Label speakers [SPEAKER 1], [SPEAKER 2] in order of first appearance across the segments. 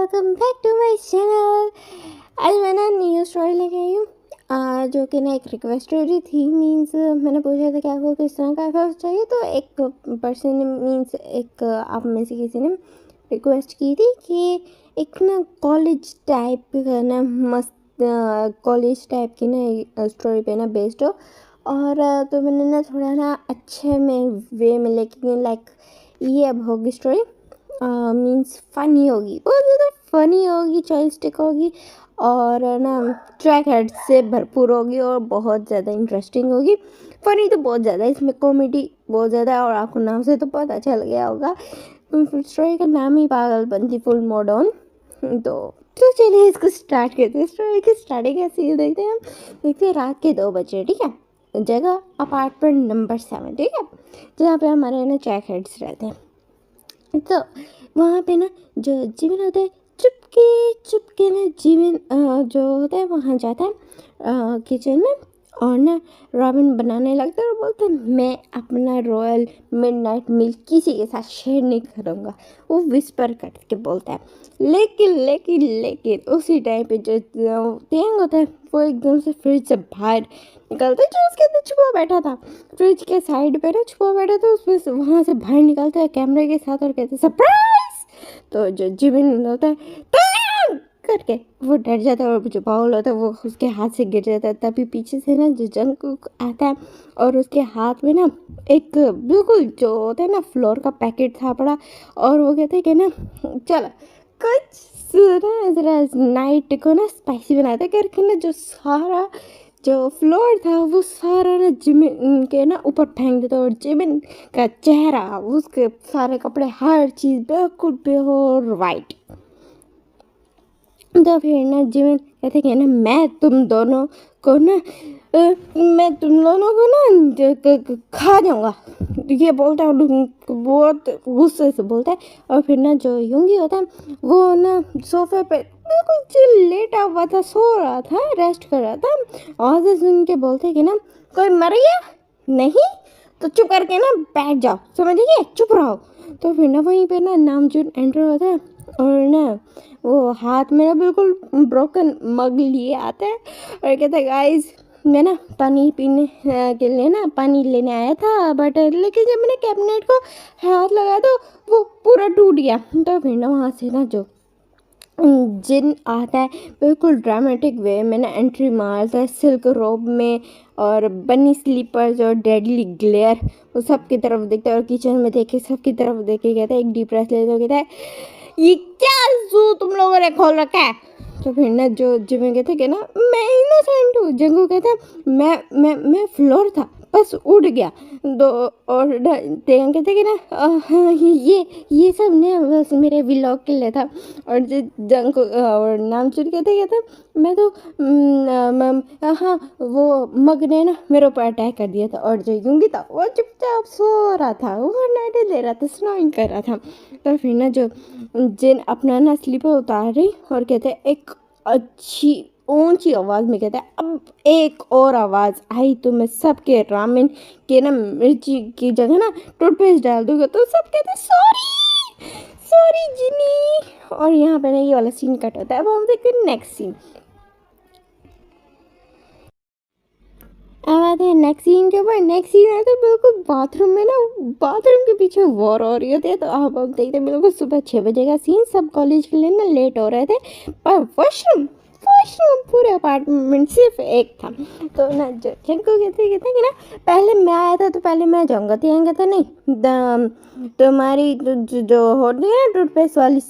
[SPEAKER 1] Welcome back to my channel. आज मैं ना न्यू स्टोरी लेके आई हूँ जो कि ना एक रिक्वेस्ट स्टोरी थी। मीन्स मैंने पूछा था कि आपको किस तरह का एफर्ट चाहिए, तो एक पर्सन ने मीन्स एक आप में से किसी ने रिक्वेस्ट की थी कि एक ना कॉलेज टाइप का ना मस्त कॉलेज टाइप की ना स्टोरी पे ना बेस्ड हो। और तो मैंने ना थोड़ा ना अच्छे में वे में लेके लाइक ये अब होगी स्टोरी मीन्स फ़नी होगी, बहुत ज़्यादा फ़नी होगी, चॉइस्टिक होगी और ना ट्रैक हेड से भरपूर होगी और बहुत ज़्यादा इंटरेस्टिंग होगी। फ़नी तो बहुत ज़्यादा, इसमें कॉमेडी बहुत ज़्यादा, और आपको नाम से तो पता चल गया होगा। स्टोरी का नाम ही पागलपंती फुल मोड ऑन। तो चलिए इसको स्टार्ट करते हैं। स्टोरी की स्टार्टिंग ऐसी है, देखते हैं हम। देखते हैं रात के 2 बजे, ठीक है। जगह अपार्टमेंट नंबर 7, ठीक है, जहाँ पे हमारे ना ट्रैक हेड्स रहते हैं। तो वहाँ पे ना जो जिमिन होता है, चुपके चुपके ना जिमिन जो होता है वहाँ जाता है किचन में, और ना रॉबिन बनाने लगता है और बोलता है मैं अपना रॉयल मिडनाइट मील किसी के साथ शेयर नहीं करूँगा। वो विस्पर करके बोलता है। लेकिन उसी टाइम पे जो तेंग होता है वो एकदम से फ्रिज से बाहर निकलता है, जो उसके अंदर छुपा बैठा था, फ्रिज के साइड पे ना छुपा बैठा, तो उसमें से वहाँ से बाहर निकलता है कैमरे के साथ और कहते हैं सरप्राइज। तो जो जिमिन होता है "तेंग!" करके वो डर जाता है, और जो बाउल होता है वो उसके हाथ से गिर जाता है। तभी पीछे से ना जो जंगकुक आता है और उसके हाथ में ना एक बिल्कुल जो होता है ना फ्लोर का पैकेट था पड़ा, और वो कहते हैं कि ना चलो कुछ ज़रा नाइट को ना स्पाइसी बनाते करके ना जो सारा जो फ्लोर था वो सारा ना जिमिन के ना ऊपर फेंक देता, और जिमिन का चेहरा, उसके सारे कपड़े, हर चीज़ बिल्कुल प्योर वाइट। तो फिर ना जिमिन कहते कि ना मैं तुम दोनों को ना खा जाऊंगा। ये बोलता है, बहुत गुस्से से बोलता है। और फिर ना जो युंगी होता है वो ना सोफे पे बिल्कुल चिल लेटा हुआ था, सो रहा था, रेस्ट कर रहा था। आवाज़ें सुन के बोलते कि ना कोई मर गया नहीं, तो चुप करके ना बैठ जाओ, समझ गए, चुप रहो। तो फिर ना वहीं पे ना नामजून एंटर होता है, और ना वो हाथ में ना बिल्कुल ब्रोकन मग लिए आता है और कहता है गाइस मैं ना पानी पीने के लिए ना पानी लेने आया था, बट लेकिन जब मैंने कैबिनेट को हाथ लगाया तो वो पूरा टूट गया। तो फिर ना वहाँ से ना जो जिन आता है बिल्कुल ड्रामेटिक वे में ना एंट्री मारता है सिल्क रोब में, और बनी स्लीपर्स और डेडली ग्लेयर, वो सब की तरफ देखता है और किचन में देखे सबकी तरफ देखे कहता है, एक डीप ब्रेथ लेते हुए कहता है ये क्या जू तुम लोगों ने खोल रखा है। तो फिर ना जो जिमिन कहते कि ना मैं इनोसेंट हूँ। जंगू कहता है मैं फ्लोर था, बस उड़ गया। दो और तेंग कहते कि ना हाँ, ये सब ने बस मेरे व्लॉग के लिए था। और जो जंगू और नामचूर कहते मैं तो हाँ वो मग ने ना मेरे ऊपर अटैक कर दिया था। और जो युंगी था वो चुपचाप सो रहा था, वो नाटे ले रहा था, स्नोइंग कर रहा था। तो फिर ना जो जिन अपना ना स्लीपर उतार रही और कहते हैं एक अच्छी ऊंची आवाज़ में कहता है अब एक और आवाज़ आई तो मैं सबके रामेन के ना मिर्ची की जगह ना टूथपेस्ट डाल दूंगा। तो सब कहते हैं सॉरी सॉरी जिनी। और यहाँ पे ना ये वाला सीन कट होता है। अब हम देखते हैं नेक्स्ट सीन। अब आते हैं नेक्स्ट सीन के ऊपर। नेक्स्ट सीन है तो बिल्कुल बाथरूम में ना, बाथरूम के पीछे वॉर हो रही होती है। तो अब हम देखते हैं बिल्कुल सुबह 6 बजे का सीन। सब कॉलेज के लिए ना लेट हो रहे थे, पर वॉशरूम पूरे अपार्टमेंट सिर्फ एक था। तो ना जो जंको कहते कि ना पहले मैं आया था तो पहले मैं जाऊँगा। तो यहाँ कहता नहीं, तुम्हारी जो होती है ना टूथपेस्ट वाली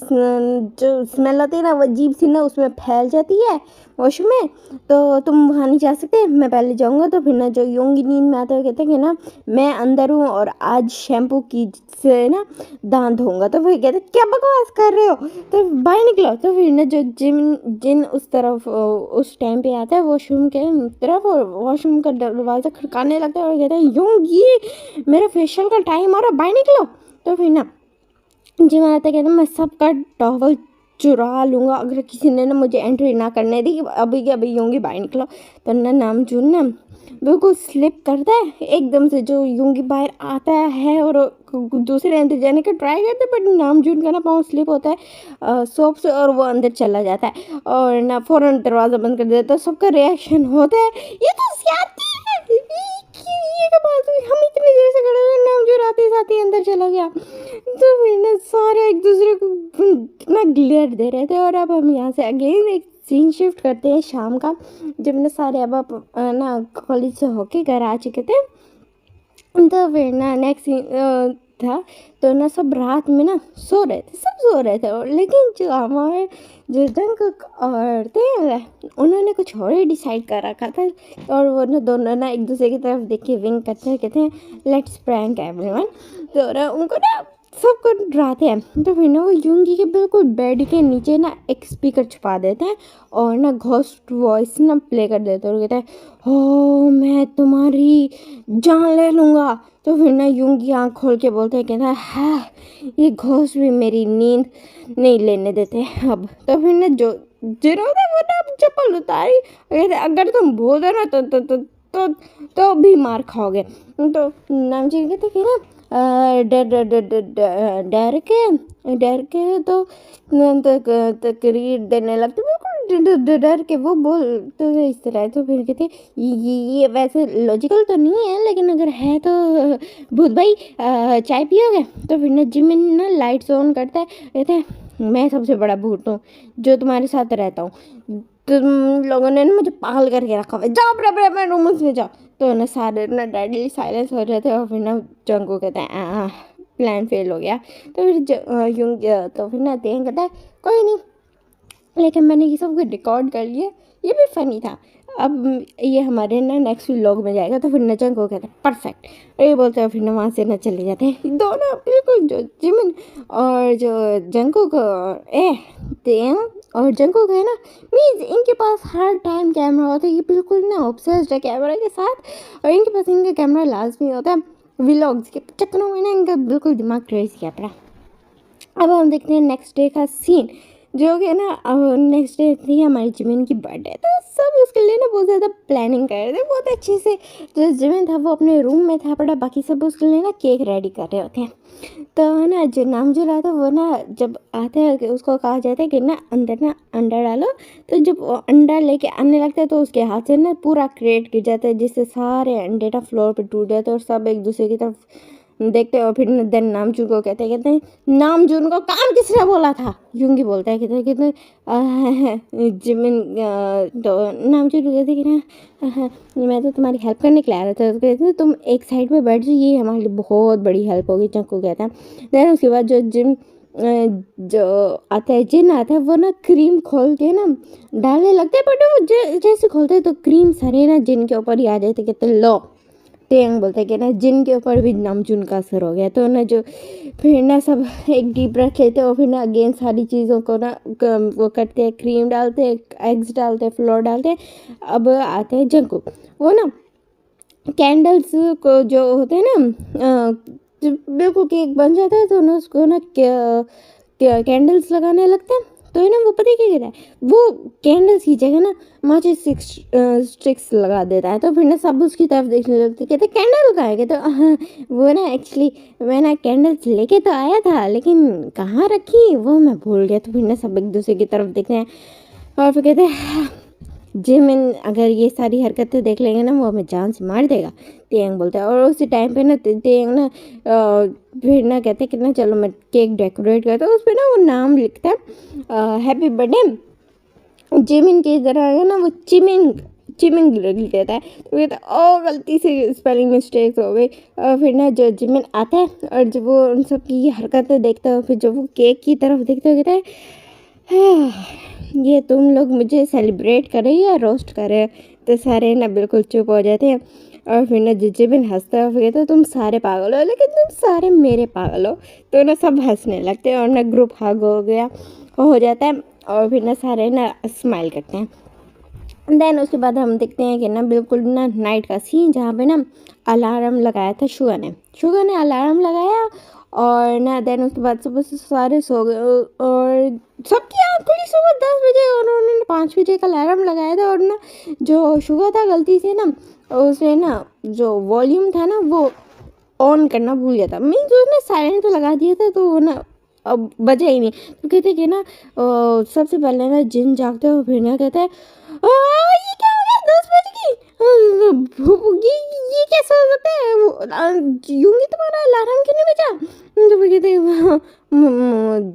[SPEAKER 1] जो स्मेल होती है ना वो अजीब सी ना उसमें फैल जाती है वॉशरूम में, तो तुम वहाँ नहीं जा सकते, मैं पहले जाऊँगा। तो फिर ना जो योंगी नींद में आते हुए कहते हैं कि ना मैं अंदर हूँ और आज शैम्पू की से ना दांत धोऊंगा। तो फिर कहते क्या बकवास कर रहे हो, तो बाहर निकलो। तो फिर ना जो जिन उस तरफ उस टाइम पे आता है वॉशरूम के तरफ, और वॉशरूम का दरवाज़ा खड़काने लगता है और कहता है योंगी मेरा फेशियल का टाइम हो रहा है, बाहर निकलो। तो फिर ना जिम आता कहते मैं सबका टॉवल चुरा लूँगा अगर किसी ने ना मुझे एंट्री ना करने दी, अभी के अभी यूँगी बाहर निकलो। तो ना नामजून ना बिल्कुल स्लिप करता है एकदम से, जो यूँगी बाहर आता है और दूसरे अंदर जाने का ट्राई करते, बट नामजून का ना पाँव स्लिप होता है सोप से, और वो अंदर चला जाता है और ना फ़ौरन दरवाज़ा बंद कर देता है। तो सबका रिएक्शन होता है ये तो ज्यादती है, ये क्या बात हुई, हम इतनी देर से खड़े हुए, नामजून आते साथ ही अंदर चला गया। तो फिर ना सारे एक दूसरे को इतना ग्लेयर दे रहे थे। और अब हम यहाँ से अगेन एक सीन शिफ्ट करते हैं शाम का, जब ना सारे अब ना कॉलेज से होके घर आ चुके थे। तो फिर ना नेक्स्ट सीन था, तो ना सब रात में ना सो रहे थे, सब सो रहे थे, और लेकिन जो हमारे जो जंगकुक और थे उन्होंने कुछ और ही डिसाइड कर रखा था। और वो ना दोनों ना एक दूसरे की तरफ देख के विंक करते हैं, कहते हैं लेट्स प्रैंक एवरीवन। तो ना उनको ना सबको डराते हैं। तो फिर ना वो यूंगी के बिल्कुल बेड के नीचे ना एक स्पीकर छुपा देते हैं और ना घोस्ट वॉइस ना प्ले कर देते हैं और कहते हैं ओ मैं तुम्हारी जान ले लूँगा। तो फिर ना यूंगी आँख खोल के बोलते हैं, कहता है हाँ ये घोस्ट भी मेरी नींद नहीं लेने देते अब। तो फिर ना जो जिन्होंने वो ना चप्पल उतारी, कहते अगर तुम बोल दो ना तो भी मार खाओगे। तो नामचीन कहते कि ना डर डर डर डर डर के तो तकरीर देने लगते, बिल्कुल डर के वो बोल तो इस तरह। तो फिर कहते ये वैसे लॉजिकल तो नहीं है, लेकिन अगर है तो भूत भाई चाय पियोगे। तो फिर ना जिमिन ना लाइट्स ऑन करता है, कहते हैं मैं सबसे बड़ा भूत हूँ जो तुम्हारे साथ रहता हूँ, तुम लोगों ने ना मुझे पागल करके रखा हुआ है, जाओ अपने रूम में जाओ। तो ना सारे ना डेडली साइलेंस हो रहे थे और फिर ना जंगू कहता है प्लान फेल हो गया। तो फिर यूं तो फिर ना तेन कहता है कोई नहीं, लेकिन मैंने ये सब कुछ रिकॉर्ड कर लिया, ये भी फनी था, अब ये हमारे ना नेक्स्ट व्लॉग में जाएगा। तो फिर ना जंगू कहता है परफेक्ट, और ये बोलते हैं फिर ना वहाँ से ना चले जाते हैं दोनों, बिल्कुल जो जिमिन और जो जंगू को तेन और जंगू है ना, मीन्स इनके पास हर टाइम कैमरा होता है, ये बिल्कुल ना ऑब्सेस्ड है कैमरा के साथ, और इनके पास इनका कैमरा लाजमी होता है। व्लॉग्स के चक्करों में ना इनका बिल्कुल दिमाग क्रेजी कैमरा। अब हम देखते हैं नेक्स्ट डे का सीन, जो कि ना अब नेक्स्ट डे थी हमारी जिमिन की बर्थडे। तो सब उसके लिए ना बहुत ज़्यादा प्लानिंग कर रहे थे बहुत अच्छे से। जो जिमिन था वो अपने रूम में था पड़ा, बाकी सब उसके लिए ना केक रेडी कर रहे होते हैं। तो ना जो नाम जो रहा था वो ना जब आता है कि उसको कहा जाता है कि ना अंदर ना अंडा डालो। तो जब वो अंडा लेके आने लगता है तो उसके हाथ से ना पूरा क्रेट गिर जाता है, जिससे सारे अंडे ना फ्लोर पे टूट जाते हैं और सब एक दूसरे की तरफ देखते हैं। और फिर देन नामजून को कहते हैं नामजून को काम किसने बोला था, यूंगी बोलता है कहते जिमिन। तो नामजून कहते कि ना मैं तो तुम्हारी हेल्प करने के लिए आ रहा था। तो कहते तुम एक साइड पे बैठ जाओ, ये हमारे लिए बहुत बड़ी हेल्प होगी, चक्कू कहता है। देन उसके बाद जो जो आता है जिन आता है वो ना क्रीम खोल के ना डालने लगते हैं, बट वो जैसे खोलते हैं तो क्रीम सारे ना जिन के ऊपर ही आ जाते, कहते लो। तेंग बोलते हैं कि ना जिन के ऊपर भी नामजून का असर हो गया। तो ना जो फिर ना सब एक डीप ब्रेथ लेते हैं और फिर ना अगेन सारी चीज़ों को ना वो करते हैं, क्रीम डालते हैं, एग्स डालते हैं, फ्लोर डालते हैं। अब आते हैं जंकू, वो ना कैंडल्स को जो होते हैं ना जब बिल्कुल केक बन जाता है तो ना उसको ना कैंडल्स लगाने लगते हैं। तो है ना वो पता है क्या कहता है, वो कैंडल्स की जगह ना माचिस स्टिक्स लगा देता है। तो फिर ना सब उसकी तरफ देखने लगते, कहते कैंडल कहाँ है। तो हाँ वो ना एक्चुअली मैं ना कैंडल्स लेके तो आया था, लेकिन कहाँ रखी वो मैं भूल गया। तो फिर ना सब एक दूसरे की तरफ देखते हैं और फिर कहते हैं जिमिन अगर ये सारी हरकतें देख लेंगे ना वो हमें जान से मार देगा, तेंग बोलता है। और उसी टाइम पे ना तेंग ना फिर ना कहते हैं कि ना चलो मैं केक डेकोरेट करता हूँ। उस पर ना वो नाम लिखता है हैप्पी बर्थडे जिमिन की तरह है ना वो चिमिंग लिख देता है। तो कहता है ओ गलती से स्पेलिंग मिस्टेक हो गई। और फिर ना जो जिमिन आता है और जब वो उन सब की हरकतें देखता है, फिर जब वो केक की तरफ देखता है कहता है ये तुम लोग मुझे सेलिब्रेट करें या रोस्ट करें। तो सारे ना बिल्कुल चुप हो जाते हैं। और फिर ना जिमिन हंसता है, फिर तो तुम सारे पागल हो, लेकिन तुम सारे मेरे पागल हो। तो ना सब हंसने लगते हैं और ना ग्रुप हग हो जाता है और फिर ना सारे ना स्माइल करते हैं। देन उसके बाद हम देखते हैं कि ना बिल्कुल ना नाइट का सीन, जहाँ पे ना अलार्म लगाया था शुगर ने अलार्म लगाया और ना देन उसके बाद सुबह से सारे सो गए और सबकी आँख खुली सुबह 10 बजे और उन्होंने 5 बजे का अलार्म लगाया था और ना जो शुगर था गलती से ना उसने ना जो वॉल्यूम था ना वो ऑन करना भूल गया था, मीन्स उसने साइलेंट पे लगा दिया था तो वो ना अब बजा ही नहीं। तो कहते कि ना सबसे पहले ना जिन जागते हो फिर ना कहते हैं ये क्या हो गया 10 बज गई, ये कैसा हो सकता है, योंगी तुम्हारा अलार्म क्यों नहीं बजा। तो फिर कहते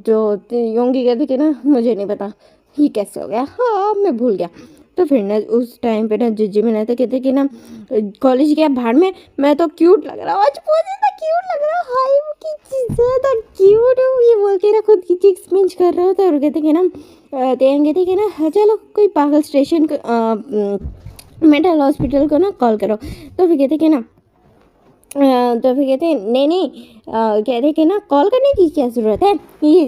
[SPEAKER 1] जो योंगी कहते कि ना मुझे नहीं पता ये कैसे हो गया, हाँ मैं भूल गया। तो फिर ना उस टाइम पे ना जिज्जी में रहते कहते कि ना कॉलेज गया बाहर में, मैं तो क्यूट लग रहा हूँ आज, बहुत ज़्यादा क्यूट लग रहा हूँ, हाय वो की ज़्यादा क्यूट हूँ ये बोल के ना खुद की चिक्स पिंच कर रहा होता है। और कहते कि ना कहते कि ना चलो कोई पागल स्टेशन मेंटल हॉस्पिटल को ना कॉल करो। तो फिर कहते कि ना तो फिर कहते नहीं नहीं कहते कि ना कॉल करने की क्या ज़रूरत है, ये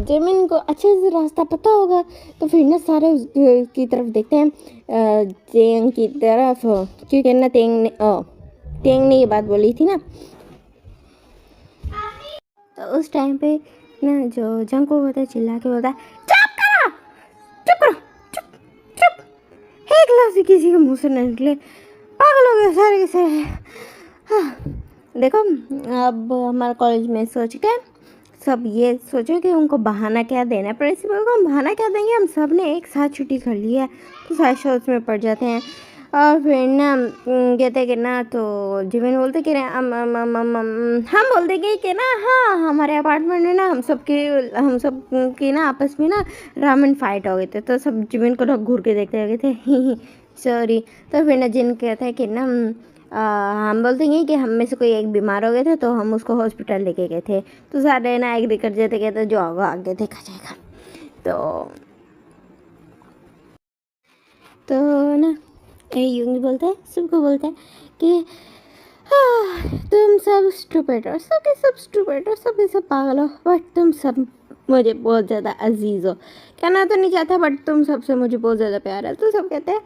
[SPEAKER 1] जमीन को अच्छे से रास्ता पता होगा। तो फिर ना सारे उसकी तरफ देखते हैं तेंग की तरफ, क्योंकि ना तेंग ने ये बात बोली थी ना। तो उस टाइम पे ना जो जंको होता है चिल्ला के बोलता है चुप करो चुप करो चुप चुप, एक लफ्ज़ किसी के मुँह से न निकले, पागल हो गए सारे के सारे। हाँ, देखो अब हमारे कॉलेज में सोच के सब ये सोचो कि उनको बहाना क्या देना है, प्रिंसिपल को हम बहाना क्या देंगे, हम सब ने एक साथ छुट्टी कर ली है तो सारे सोच में पड़ जाते हैं। और फिर ना कहते कि ना तो जीवन बोलते कि हम बोलते कि ना हाँ हमारे अपार्टमेंट में ना हम सब की ना आपस में ना रामन फाइट हो गए थे, तो सब जीवन को ना घूर के देखते हो गए थे सॉरी। तो फिर ना जिन कहता है कि ना हम बोलते हैं कि हम में से कोई एक बीमार हो गए थे तो हम उसको हॉस्पिटल लेके गए थे, तो सारे ना एग्री कर जाते कहते जो होगा आगे देखा जाएगा। तो ना यूंगी बोलता है सबको बोलता है कि तुम सब स्टूपिड हो, सब स्टूपिड हो, सब पागल हो, बट तुम सब मुझे बहुत ज़्यादा अजीज़ हो। कहना तो नहीं चाहता बट तुम सबसे मुझे बहुत ज़्यादा प्यार है। तो सब कहते हैं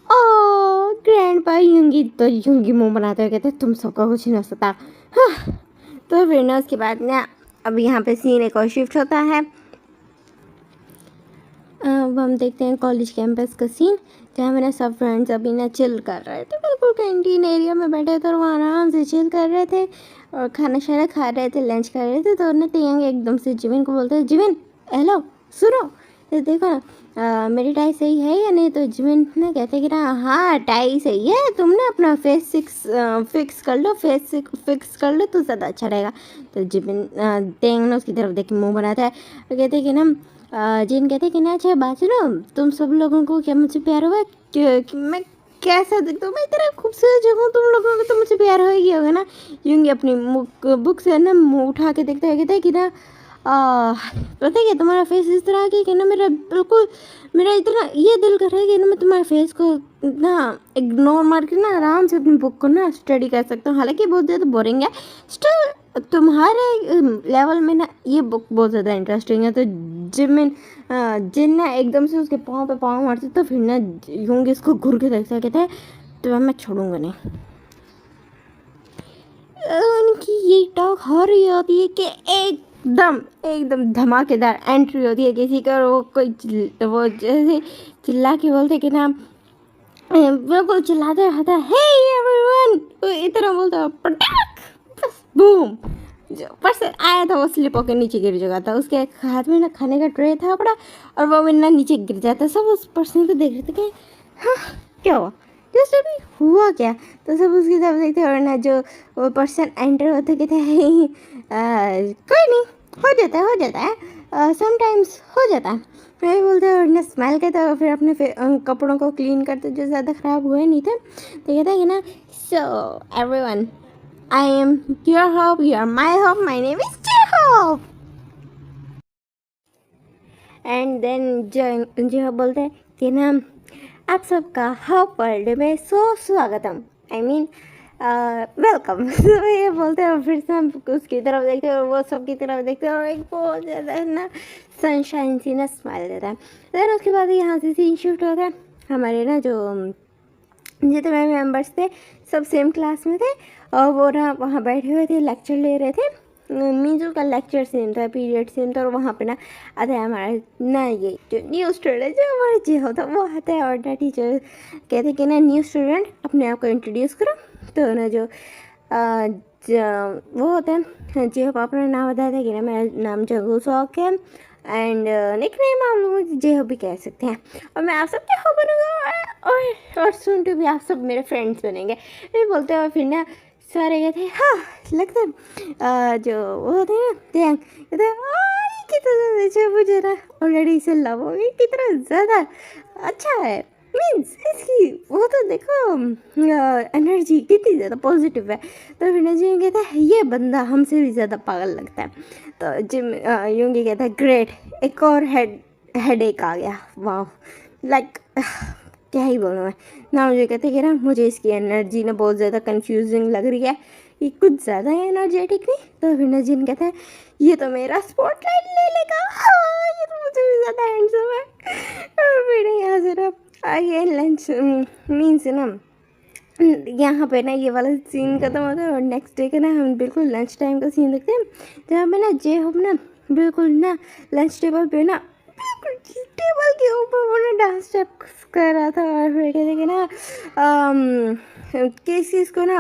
[SPEAKER 1] ओ ग्रैंडपा यूंगी, तो यूंगी मुंह बनाते हुए कहते तुम सबका कुछ नहीं हो सकता। हाँ। तो फिर ना उसके बाद ना अब यहाँ पे सीन एक और शिफ्ट होता है। अब हम देखते हैं कॉलेज कैंपस का सीन, जहाँ मेरे सब फ्रेंड्स अभी ना चिल कर रहे थे, बिल्कुल कैंटीन एरिया में बैठे थे और वहाँ आराम से चिल कर रहे थे और खाना शाना खा रहे थे, लंच कर रहे थे। तो ना टियांग एकदम से जिमिन को बोलते हैं जिमिन हेलो सुनो, तो देखो ना मेरी टाई सही है या नहीं। तो जिमिन ने कहते कि ना हाँ टाई सही है, तुम ना अपना फेस फिक्स कर लो, फेस फिक्स कर लो तो ज़्यादा अच्छा रहेगा। तो जिमिन टियांग ने उसकी तरफ देख के मुँह बनाता है और कहते कि ना जिन कहते कि ना अच्छा बात सुनो, तुम सब लोगों को क्या मुझसे प्यार हुआ कि मैं कैसा दिखता हूँ, मैं इतना खूबसूरत जगह, तुम लोगों को तो मुझसे प्यार हो ही होगा ना। यूंगी अपनी बुक से ना मुँह उठा के देखता है कहता है कि ना पता है क्या तुम्हारा फेस इस तरह की कि ना मेरा इतना ये दिल कर रहा है कि ना मैं तुम्हारे फेस को ना इग्नोर मार के ना आराम से अपनी बुक को ना स्टडी कर सकता हूँ। हालांकि बहुत ज़्यादा बोरिंग है, स्टिल तुम्हारे लेवल में ना ये बुक बहुत ज़्यादा इंटरेस्टिंग है। तो जिन ना एकदम से उसके पाँव पे पाँव मारते तो फिर ना यूंगी इसको घूर के देखता कहता है तो मैं छोड़ूंगा नहीं। उनकी ये टॉक हो रही होती है कि एकदम धमाकेदार एंट्री होती है किसी का, और वो जैसे चिल्ला के बोलते कि ना बिल्कुल चिल्लाते रहता है हे एवरीवन, इतना बोलता है पटाक बस बूम, जो पर्सन आया था वो स्लिप होकर नीचे गिर चुका था, उसके हाथ में ना खाने का ट्रे था बड़ा और वो भी ना नीचे गिर जाता। सब उस पर्सन को देख रहे थे कि हाँ क्या हुआ, जस्ट अभी हुआ क्या। तो सब उसकी तरफ देखते और ना जो वो पर्सन एंटर होते कहते कोई नहीं हो जाता है समटाइम्स हो जाता है। फिर बोलते हैं और ना स्मेल करते और फिर अपने कपड़ों को क्लीन करते जो ज़्यादा ख़राब हुए नहीं थे। तो कहता है कि ना so everyone I am your hope, you are my hope, my name is J-Hope. And then जो बोलते हैं कि ना आप सबका होप वर्ल्ड में स्वागतम, I mean वेलकम। तो ये बोलते हैं और फिर से हम उसकी तरफ देखते हैं और वो सबकी तरफ देखते हैं और एक बहुत ज़्यादा ना सनशाइन सी ना स्माइल देता है। देन उसके बाद यहाँ से सीन शिफ्ट होता है, हमारे ना जो जितने मेंबर्स थे सब सेम क्लास में थे और वो ना वहाँ बैठे हुए थे लेक्चर ले रहे थे। मीन्स उसका लेक्चर सेम था, पीरियड सेम था, और वहाँ पे ना आता है हमारा ना ये जो न्यू स्टूडेंट जो हमारा जे होता है वो आता है, और ना टीचर कहते कि ना न्यू स्टूडेंट अपने आप को इंट्रोड्यूस करो। तो ना जो वो होता है जे होप अपना नाम बताया था कि ना मेरा नाम जंगू सौक है, एंड निक नेम आप लोग मुझे जे होप भी कह सकते हैं, और मैं आप सबके हो बनूँगा, और सुन टू भी आप सब मेरे फ्रेंड्स बनेंगे। फिर बोलते हैं, और फिर ना सारे कहते हैं हाँ लगता है जो वो होते हैं ना दैंग कहते हैं कितना ज़्यादा अच्छा, मुझे ना ऑलरेडी इसे लव हो गई, कितना ज़्यादा अच्छा है, मीन्स इसकी वो तो देखो एनर्जी कितनी ज़्यादा पॉजिटिव है। तो फिर जिम कहता है ये बंदा हमसे भी ज़्यादा पागल लगता है। तो जिम यूंगी कहता है ग्रेट, एक और हेड एक आ गया, वाह लाइक क्या ही बोलूँ मैं ना। मुझे कहते कि ना मुझे इसकी एनर्जी ना बहुत ज़्यादा कंफ्यूजिंग लग रही है, ये कुछ ज़्यादा एनर्जेटिक नहीं। तो फिर ना जिन कहता है ये तो मेरा स्पॉटलाइट ले लेगा, हाँ ये तो मुझे भी ज़्यादा हैंडसम है। और फिर यहाँ से ना आगे लंच मीन्स ना यहाँ पे ना ये वाला सीन खत्म होता है, और नेक्स्ट डे का ना हम बिल्कुल लंच टाइम का सीन देखते हैं, जहाँ पे ना जे हम ना बिल्कुल ना लंच टेबल पे ना टेबल के ऊपर वो ना डांस स्टेप कर रहा था। और फिर कहते कि ना किस चीज़ को ना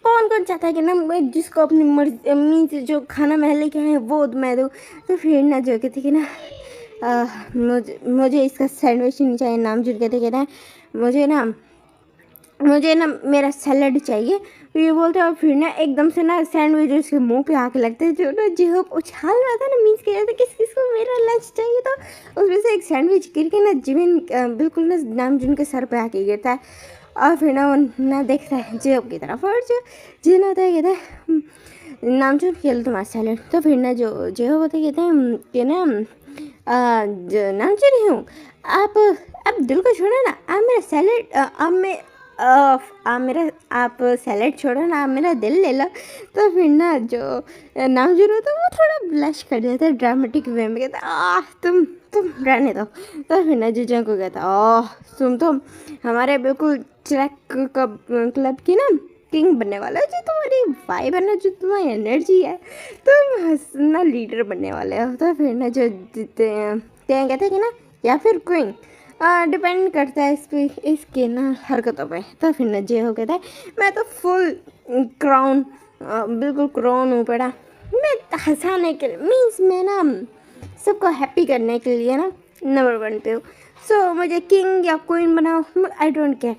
[SPEAKER 1] कौन कौन चाहता है कि ना मैं जिसको अपनी मर्जी मीन्स जो खाना मैं लेके आए वो मैं दूँ। तो फिर ना जो कहते कि ना मुझे इसका सैंडविच नहीं चाहिए, नाम जो कहते कि ना मुझे ना मेरा सैलड चाहिए, तो ये बोलते हैं। और फिर ना एकदम से ना सैंडविच उसके मुंह पे आके लगते हैं, जो ना जो उछाल रहा था ना, मीन्स कह रहा था किस किस को मेरा लंच चाहिए, तो उसमें से एक सैंडविच गिर के ना जिमिन बिल्कुल ना नाम जिनके सर पे आके गिरता है। और फिर ना वो ना देखता है जेब की तरफ, और जो जिन होता है कहता है नाम चुन खेल तुम्हारा सैलड। तो फिर ना जो जो होता है कहते हैं कि ना जो नाम चुन हूँ आप दिल को छोड़ो ना, आप मेरा सैलड आप सैलेड छोड़ो ना, आप मेरा दिल ले लो। तो फिर ना जो नाम जो होता है वो थोड़ा ब्लश कर जाता है ड्रामेटिक वे में, कहता तुम रहने दो। तो फिर ना जो को कहता तुम हमारे बिल्कुल ट्रैक क्लब की ना किंग बनने वाला है, जो तुम्हारी वाइब है ना, जो तुम्हारी एनर्जी है, तुम ना लीडर बनने वाले हो। तो फिर ना जो कहते हैं कि ना या फिर क्वीन, डिपेंड करता है इसके ना हरकतों पे। तो फिर ना जे हो कहता है मैं तो फुल क्राउन बिल्कुल क्राउन हूँ पड़ा, मैं हंसाने के लिए मीन्स मैं ना सबको हैप्पी करने के लिए ना नंबर 1 पे हूँ। सो मुझे किंग या क्वीन बनाओ, आई डोंट केयर,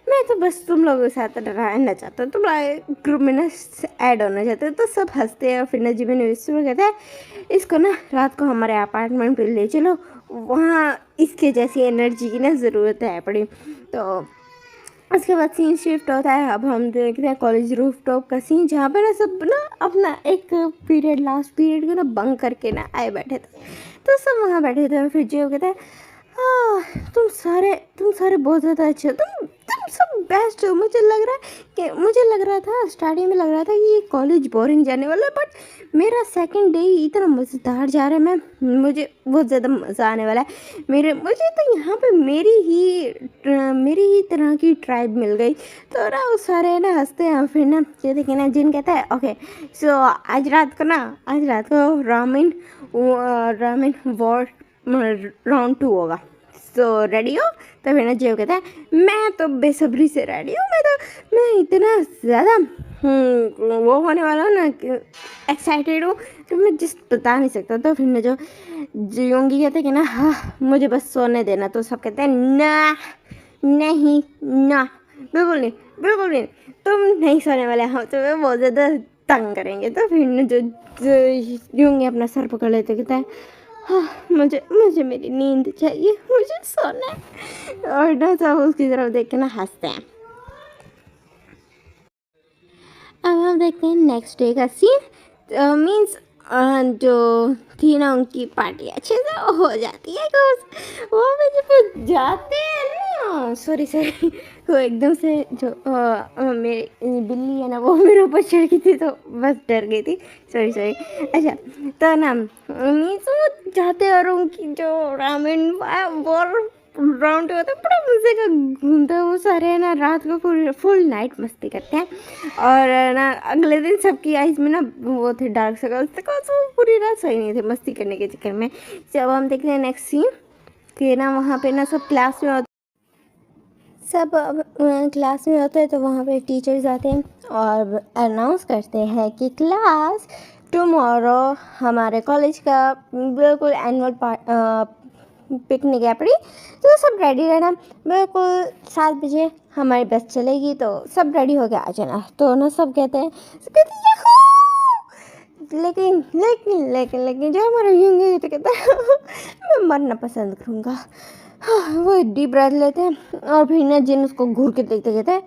[SPEAKER 1] मैं तो बस तुम लोगों के साथ रहना चाहता हूँ, तुम्हारे ग्रुप में ना ऐड होना चाहते हो। तो सब हंसते हैं। फिर ना जी मैंने कहता है इसको ना रात को हमारे अपार्टमेंट पे ले चलो, वहाँ इसके जैसी एनर्जी की ना ज़रूरत है पड़ी। तो उसके बाद सीन शिफ्ट होता है, अब हम देखते हैं कॉलेज रूफ टॉप का सीन, जहाँ पे ना सब ना अपना एक पीरियड लास्ट पीरियड को ना बंक करके ना आए बैठे थे। तो सब वहाँ बैठे थे। फिर जो कहता है तुम सारे बहुत ज़्यादा अच्छे हो, तुम सब बेस्ट हो। मुझे लग रहा था स्टार्टिंग में लग रहा था कि ये कॉलेज बोरिंग जाने वाला है, बट मेरा सेकंड डे ही इतना मज़ेदार जा रहा है, मैं मुझे बहुत ज़्यादा मज़ा आने वाला है। मुझे तो यहाँ पे मेरी ही तरह की ट्राइब मिल गई। तो ना वो सारे ना हंसते हैं। फिर ना ये देखिए ना जिन कहता है ओके सो आज रात को रामेन वॉर राउंड 2 होगा, सो रेडी हो। तो फिर ना जेव कहता है मैं तो बेसब्री से रेडी हूँ, मैं इतना ज़्यादा वो होने वाला हूँ ना, एक्साइटेड हूँ तो मैं जिस बता नहीं सकता। तो फिर ना जो योंगी कहते हैं कि ना हाँ मुझे बस सोने देना। तो सब कहते हैं ना नहीं ना बिल्कुल नहीं तुम नहीं सोने वाले, हम तुम्हें बहुत ज़्यादा तंग करेंगे। तो फिर ना जो योंगी अपना सर पकड़ लेते कहता है हाँ मुझे मेरी नींद चाहिए, मुझे सोना है। और ना सब उसकी तरफ देख के ना हंसते हैं। अब हम देखते हैं नेक्स्ट डे का सीन। मीन्स जो थी ना उनकी पार्टी अच्छे से हो जाती है, वो भी जब जाते हैं ना सॉरी वो एकदम से जो मेरी बिल्ली है ना वो मेरे ऊपर चढ़ गई थी, तो बस डर गई थी, सॉरी। अच्छा तो ना मीन्स वो जाते और उनकी जो रामेन राउंड होता है, बड़ा मज़े का घूमता है। वो सारे है ना रात को फुल नाइट मस्ती करते हैं, और है ना अगले दिन सबकी आइज़ में ना वो थे डार्क सर्कल्स, तो पूरी रात सही नहीं थे मस्ती करने के चक्कर में। जब हम देखते हैं नेक्स्ट सीन कि ना वहाँ पे ना सब क्लास में सब क्लास में होते हैं, तो वहाँ पे टीचर्स आते हैं और अनाउंस करते हैं कि क्लास टुमारो हमारे कॉलेज का बिल्कुल एनुअल पिकनिक है पड़ी, तो सब रेडी रहना। बिल्कुल 7 बजे हमारी बस चलेगी, तो सब रेडी हो के आ जाना। तो ना सब कहते हैं लेकिन लेकिन लेकिन लेकिन जो हमारा यूंग तो कहता है मैं मरना पसंद करूँगा। वो डीप ब्रेथ लेते हैं और फिर ना जिन उसको घूर के देखते कहते हैं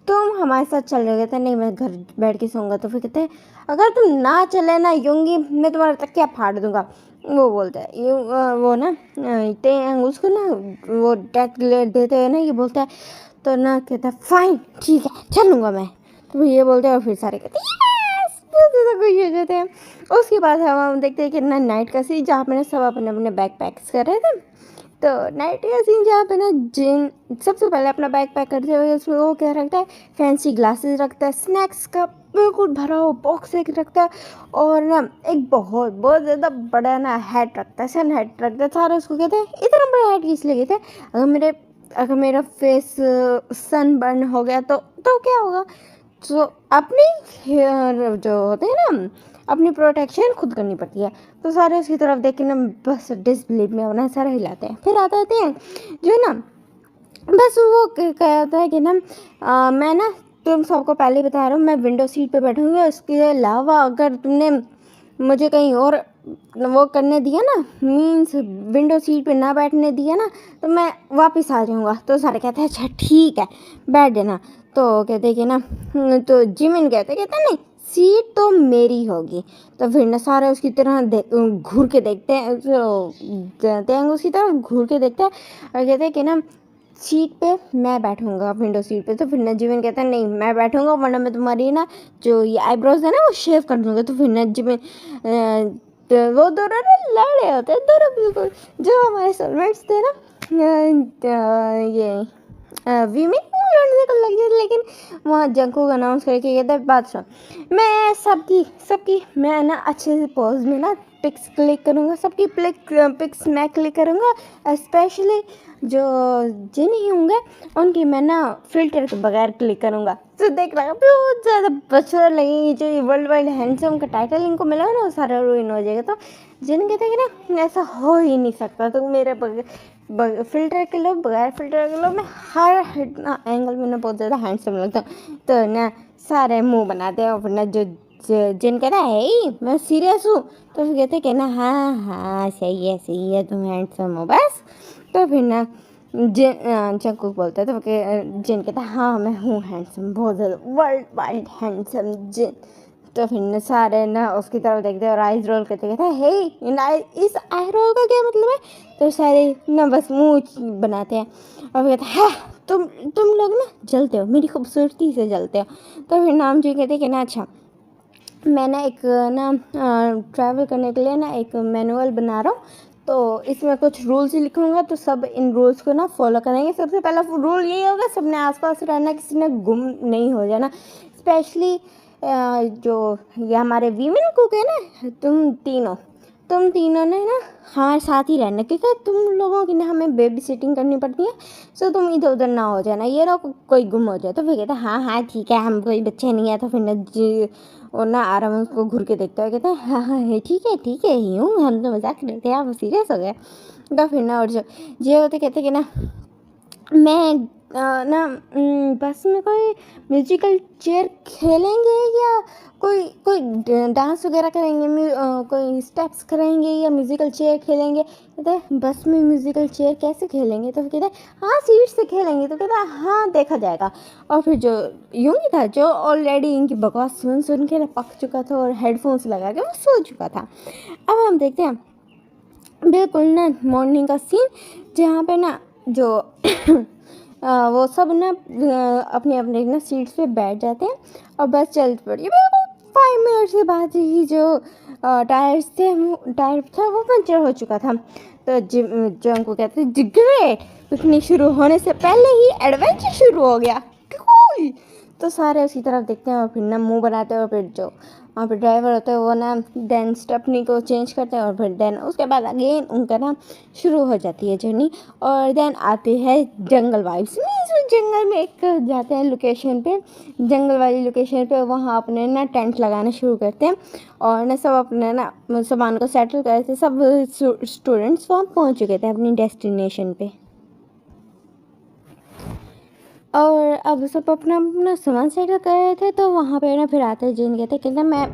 [SPEAKER 1] तुम हमारे साथ चल रहे। कहते हैं नहीं, मैं घर बैठ के सोऊंगा। तो फिर कहते हैं अगर तुम ना चले ना यूंगी, मैं तुम्हारा तकिया फाड़ दूंगा। वो बोलता है वो ना उसको ना वो डेथ ग्लेयर देते हैं ना, ये बोलता है। तो ना कहता है फाइन ठीक है चलूँगा मैं। तो फिर ये बोलते हैं और फिर सारे कहते हैं यस, बहुत ज़्यादा खुश हो जाते हैं। उसके बाद हम देखते हैं कि ना नाइट का सीन जहाँ पे ना सब अपने अपने बैग पैक्स कर रहे थे। तो नाइट का सीन जहाँ पे ना जिन सबसे पहले अपना बैग पैक करते हुए उसमें वो क्या रखता है, फैंसी ग्लासेस रखता है, स्नैक्स का बिल्कुल भरा हुआ बॉक्स एक रखता है, और ना एक बहुत बहुत ज़्यादा बड़ा ना हैट रखता है, सन हैट रखता है। सारे उसको कहते हैं इतना बड़ा हैट किस लिए कहते हैं, अगर मेरा फेस सन बर्न हो गया तो क्या होगा। तो अपनी हेयर जो होते हैं ना, अपनी प्रोटेक्शन खुद करनी पड़ती है। तो सारे उसकी तरफ देख के ना बस डिसबिलीव में अपना सर हिलाते हैं। फिर आते हैं जो ना बस वो कहता है कि ना मैं ना तुम सबको पहले ही बता रहा हूँ, मैं विंडो सीट पे बैठूँगी। उसके अलावा अगर तुमने मुझे कहीं और वो करने दिया ना, मीन्स विंडो सीट पे ना बैठने दिया ना, तो मैं वापस आ जाऊँगा। तो सारे कहते हैं अच्छा ठीक है बैठ जाना। तो कहते कि ना तो जिमिन कहते नहीं सीट तो मेरी होगी। तो फिर ना सारे उसकी तरह घूर के देखते हैं, तो उसकी तरह घूर के देखते हैं और कहते हैं कि ना सीट पे मैं बैठूंगा, विंडो सीट पे। तो फिर ना जीवन कहता है नहीं मैं बैठूंगा, वरना मैं तुम्हारी ना जो ये आईब्रोज है ना वो शेव कर दूंगा। तो फिर ना जीवन तो वो दोनों ना लड़े होते हैं, दोनों बिल्कुल जो हमारे सोलमेट्स थे ना ये वीमेन वो लड़ने को लग जाते। लेकिन वहाँ जंको अनाउंस करके कहता है बात सुन, मैं सबकी मैं ना अच्छे से पोज में ना पिक्स क्लिक करूँगा, सबकी पिक्स मैं क्लिक करूँगा। स्पेशली जो जिन ही होंगे उनकी मैं ना फिल्टर के बगैर क्लिक करूँगा। तो देख रहा है बहुत ज़्यादा बच्चा लगेगी। जो वर्ल्ड वाइड हैंडसम का टाइटल इनको मिला ना वो सारा रुइन हो जाएगा। तो जिन कहते हैं कि ना ऐसा हो ही नहीं सकता, तो मेरे फिल्टर के लो बगैर फिल्टर के लो मैं हर एंगल में ना बहुत ज़्यादा हैंडसम लगता हूँ। तो ना सारे मुंह बनाते हैं और फिर ना जो जिन कहता है मैं सीरियस हूँ, तो फिर कहते कि ना हाँ सही है तुम हैंडसम हो बस। तो फिर ना जंकुक बोलता है, तो जिन कहता है हाँ मैं हूँ हैंडसम, बहुत ज़्यादा वर्ल्ड वाइड हैंडसम जिन। तो फिर ना सारे ना उसकी तरफ देखते हैं और आइज रोल करते कहते हैं हे इस आई रोल का क्या मतलब है। तो सारे ना बस मुंह बनाते हैं और कहते हैं हाँ तुम लोग ना जलते हो, मेरी खूबसूरती से जलते हो। तो फिर नाम जी कहते हैं कि ना अच्छा मैं ना एक ना ट्रैवल करने के लिए ना एक मैनुअल बना रहा हूँ, तो इसमें कुछ रूल्स लिखूँगा, तो सब इन रूल्स को ना फॉलो करेंगे। सबसे पहला रूल यही होगा सबने आसपास रहना, किसी ने गुम नहीं हो जाना। स्पेशली जो ये हमारे वीमेन कुक है ना, तुम तीनों ने ना हमारे साथ ही रहना, क्योंकि तुम लोगों की ना हमें बेबी सिटिंग करनी पड़ती है। सो तुम इधर उधर ना हो जाना, ये ना कोई गुम हो जाए। तो फिर कहता हाँ ठीक है, हम कोई बच्चे नहीं है। तो फिर ना जी और ना आराम उसको घूर के देखता है, कहता है हाँ ठीक है ही हूँ, हम तो मजाक कर रहे थे, आप सीरियस हो गए। तो फिर ना और जो ये होते कहते कि ना मैं ना बस में कोई म्यूजिकल चेयर खेलेंगे या कोई डांस वगैरह करेंगे, कोई स्टेप्स करेंगे या म्यूजिकल चेयर खेलेंगे। कहते हैं बस में म्यूजिकल चेयर कैसे खेलेंगे। तो कहते हैं हाँ सीट से खेलेंगे। तो कहता है हाँ देखा जाएगा। और फिर जो यूं ही था जो ऑलरेडी इनकी बकवास सुन के ना पक चुका था और हेडफोन्स लगा के वो सो चुका था। अब हम देखते हैं बिल्कुल ना मॉर्निंग का सीन, जहाँ पे ना जो वो सब ना अपने अपने ना सीट्स पे बैठ जाते हैं और बस चल पड़ी। बिल्कुल 5 मिनट्स के बाद ही जो टायर था वो पंचर हो चुका था। तो जंग कहते ग्रेट, पिकनिक शुरू होने से पहले ही एडवेंचर शुरू हो गया, कूल। तो सारे उसी तरफ देखते हैं और फिर ना मुंह बनाते हैं, और फिर जो वहाँ पे ड्राइवर होता है वो ना देन स्टेपनी को चेंज करते हैं, और फिर देन उसके बाद अगेन उनका ना शुरू हो जाती है जर्नी। और देन आते हैं जंगल वाइब्स में। इस जंगल में एक जाते हैं लोकेशन पे, जंगल वाली लोकेशन पे, वहाँ अपने ना टेंट लगाना शुरू करते हैं, और ना सब अपने ना सामान को सेटल करते। सब स्टूडेंट्स वहाँ पहुँच चुके थे अपनी डेस्टिनेशन पे, और अब सब अपना अपना सामान सेटल कर रहे थे। तो वहाँ पे ना फिर आते जिन कहते कि ना मैं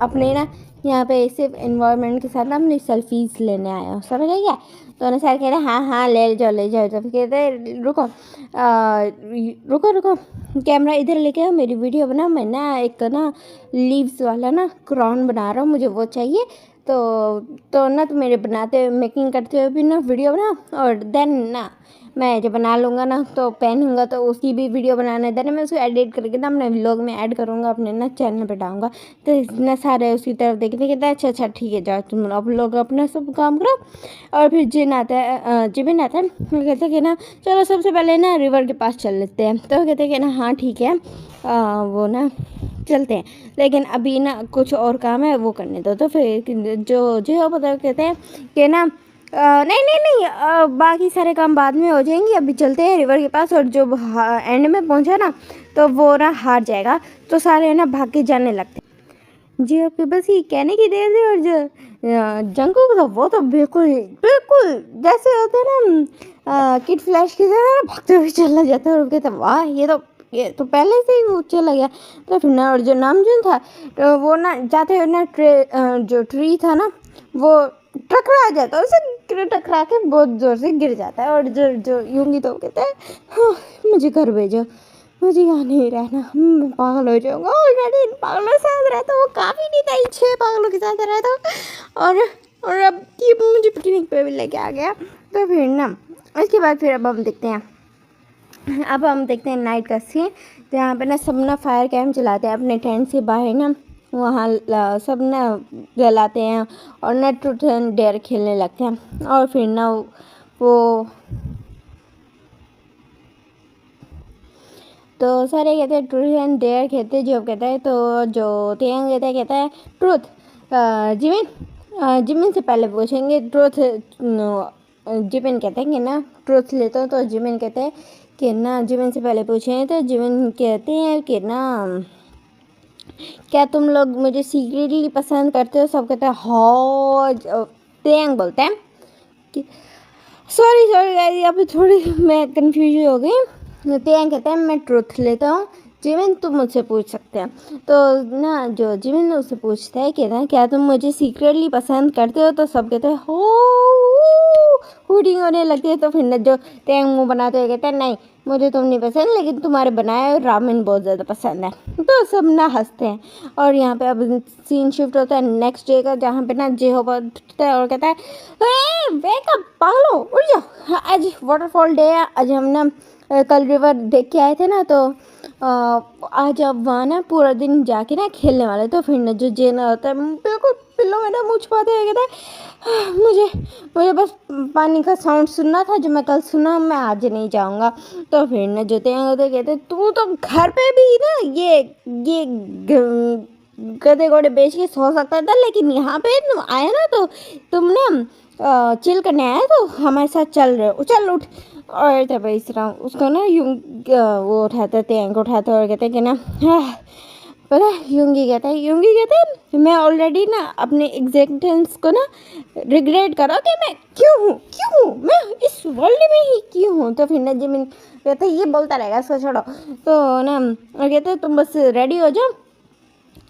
[SPEAKER 1] अपने ना यहाँ पे सिर्फ इन्वायरमेंट के साथ ना अपनी सेल्फीज़ लेने आया हूँ, समझ आई क्या। तो ना सर कह रहे हाँ हाँ ले जाओ। जब कहते रुको कैमरा इधर लेके आओ, मेरी वीडियो बना। मैं ना एक ना लीव्स वाला ना क्राउन बना रहा हूँ, मुझे वो चाहिए। तो ना तो मेरे बनाते मेकिंग करते हुए भी ना वीडियो बना, और देन ना मैं जब बना लूँगा ना तो पहनूंगा तो उसकी भी वीडियो बनाना देना, मैं उसको एडिट करके ना अपने व्लॉग में ऐड करूँगा, अपने ना चैनल पे डालूँगा। तो इतना सारे उसकी तरफ देखते कहते अच्छा ठीक है, जाओ तुम अब लोग अपना सब काम करो। और फिर जिमिन आता है, वो कहते हैं कि ना चलो सबसे पहले ना रिवर के पास चल लेते हैं। तो कहते हैं कि ना हाँ ठीक है, वो ना चलते हैं, लेकिन अभी ना कुछ और काम है वो करने दो। तो फिर जो पता कहते हैं कि ना नहीं, बाकी सारे काम बाद में हो जाएंगे, अभी चलते हैं रिवर के पास। और जो एंड में पहुंचा ना तो वो ना हार जाएगा। तो सारे ना भाग के जाने लगते हैं। जी आपके बस ये कहने की देर थी। और जो जंगल था वो तो बिल्कुल जैसे होता है ना किड फ्लैश की तरह भागते हुए चला जाता है, और कहते वाह ये तो पहले से ही वो चला गया। तो फिर ना और जो नामजुन था तो वो ना जाते हुए ना जो ट्री था ना वो टकरा जाता है, उसे टकरा के बहुत ज़ोर से गिर जाता है। और जो यूंगी तो कहते हैं हाँ मुझे घर भेजो, मुझे यहाँ नहीं रहना, मैं पागल हो जाऊँगा। ऑलरेडी इन पागलों के साथ रहता हूँ, काफ़ी नहीं था, 6 पागलों के साथ रहता हूँ। और अब ये मुझे पिकनिक पे भी लेके आ गया। तो फिर ना उसके बाद फिर अब हम देखते हैं नाइट का सीन, जहाँ पे ना सब ना फायर कैंप चलाते हैं अपने टेंट से बाहर ना, वहाँ सब ना जलाते हैं और ना ट्रूथ एंड डेयर खेलने लगते हैं। और फिर ना वो तो सारे कहते हैं ट्रूथ एंड डेयर खेलते हैं। जो कहता है तो जो तेंग कहता है ट्रूथ, जिमिन से पहले पूछेंगे ट्रूथ। जिमिन कहते हैं कि ना ट्रूथ लेते हो, तो जिमिन कहते हैं कि ना जिमिन से पहले पूछें। तो जिमिन कहते हैं कि ना क्या तुम लोग मुझे सीक्रेटली पसंद करते हो। सब कहते हैं हाँ। तेंग बोलते हैं कि सॉरी गाइस, अभी थोड़ी मैं कंफ्यूज हो गई। तेंग कहते हैं मैं ट्रूथ लेता हूँ, जिमिन तुम मुझसे पूछ सकते हैं। तो ना जो जिमिन उससे पूछता है कि ना क्या तुम मुझे सीक्रेटली पसंद करते हो। तो सब कहते हैं हो, हूटिंग होने लगती है। तो फिर ना जो तेंग मुँह बनाते हुए कहते हैं नहीं मुझे तुम नहीं पसंद, लेकिन तुम्हारे बनाए हुए रामेन बहुत ज़्यादा पसंद है। तो सब ना हंसते हैं। और यहाँ पे अब सीन शिफ्ट होता है नेक्स्ट डे का, जहाँ पे ना जेहोवा उठता है और कहता है वेक अप पागलो उठ जाओ, आज वाटरफॉल डे है। आज हम ना कल रिवर देख के आए थे ना, तो आज अब वहाँ ना पूरा दिन जाके ना खेलने वाले। तो फिर ना जो जेना होता है बिल्कुल पिल्लों में ना मुँह छुपाते हुए कहता है मुझे बस पानी का साउंड सुनना था जो मैं कल सुना, मैं आज नहीं जाऊँगा। तो फिर ना जो तेंग होते कहते तू तो घर पे भी ना ये गधे घोड़े बेच के सो सकता था, लेकिन यहाँ पे तुम आए ना तो तुम ना चिल करने आए तो हमारे साथ चल रहे हो, चल उठ। और तब इस तरह उसको ना वो उठाते तेंग को उठाते और कहते कि ना पता है यूंगी कहता है मैं ऑलरेडी ना अपने एग्जिस्टेंस को ना रिग्रेट करो कि मैं क्यों हूँ मैं इस वर्ल्ड में ही क्यों हूँ। तो फिर ना जिमिन कहते ये बोलता रहेगा, इसको छोड़ो। तो ना और कहते तुम बस रेडी हो जाओ,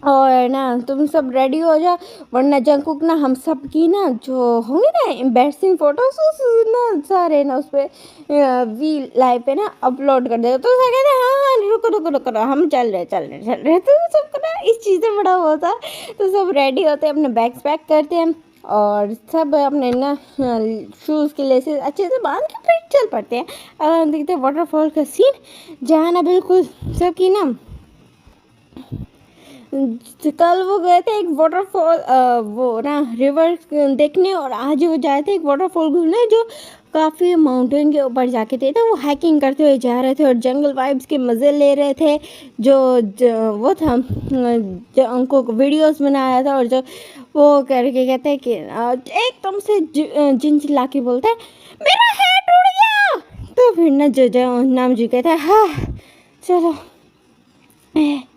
[SPEAKER 1] और ना तुम सब रेडी हो जाओ, वरना जंगकुक ना हम सब की ना जो होंगे ना एम्बैरसिंग फोटोज ना सारे ना उस पर वी लाइव पे ना अपलोड कर देगा। तो सब कहते हैं हाँ रुको हम चल रहे तो सबको ना इस चीज़ से बड़ा हुआ था। तो सब रेडी होते हैं, अपने बैग्स पैक करते हैं, और सब अपने ना शूज़ के लेसेस अच्छे से बांध के फिर चल पड़ते हैं। अब हम देखते हैं वाटरफॉल का सीन, जहाँ ना बिल्कुल सबकी ना कल वो गए थे एक वाटरफॉल, वो ना रिवर देखने, और आज वो जाए थे एक वाटरफॉल घूमने जो काफ़ी माउंटेन के ऊपर जाके थे। तो वो हाइकिंग करते हुए जा रहे थे और जंगल वाइब्स के मज़े ले रहे थे। वो था जो उनको वीडियोस बनाया था, और जो वो करके कहते हैं कि एकदम से जिन चिल्ला के बोलता है मेरा हेड टूट गया। तो फिर ना जो नाम जी कहता है हाँ चलो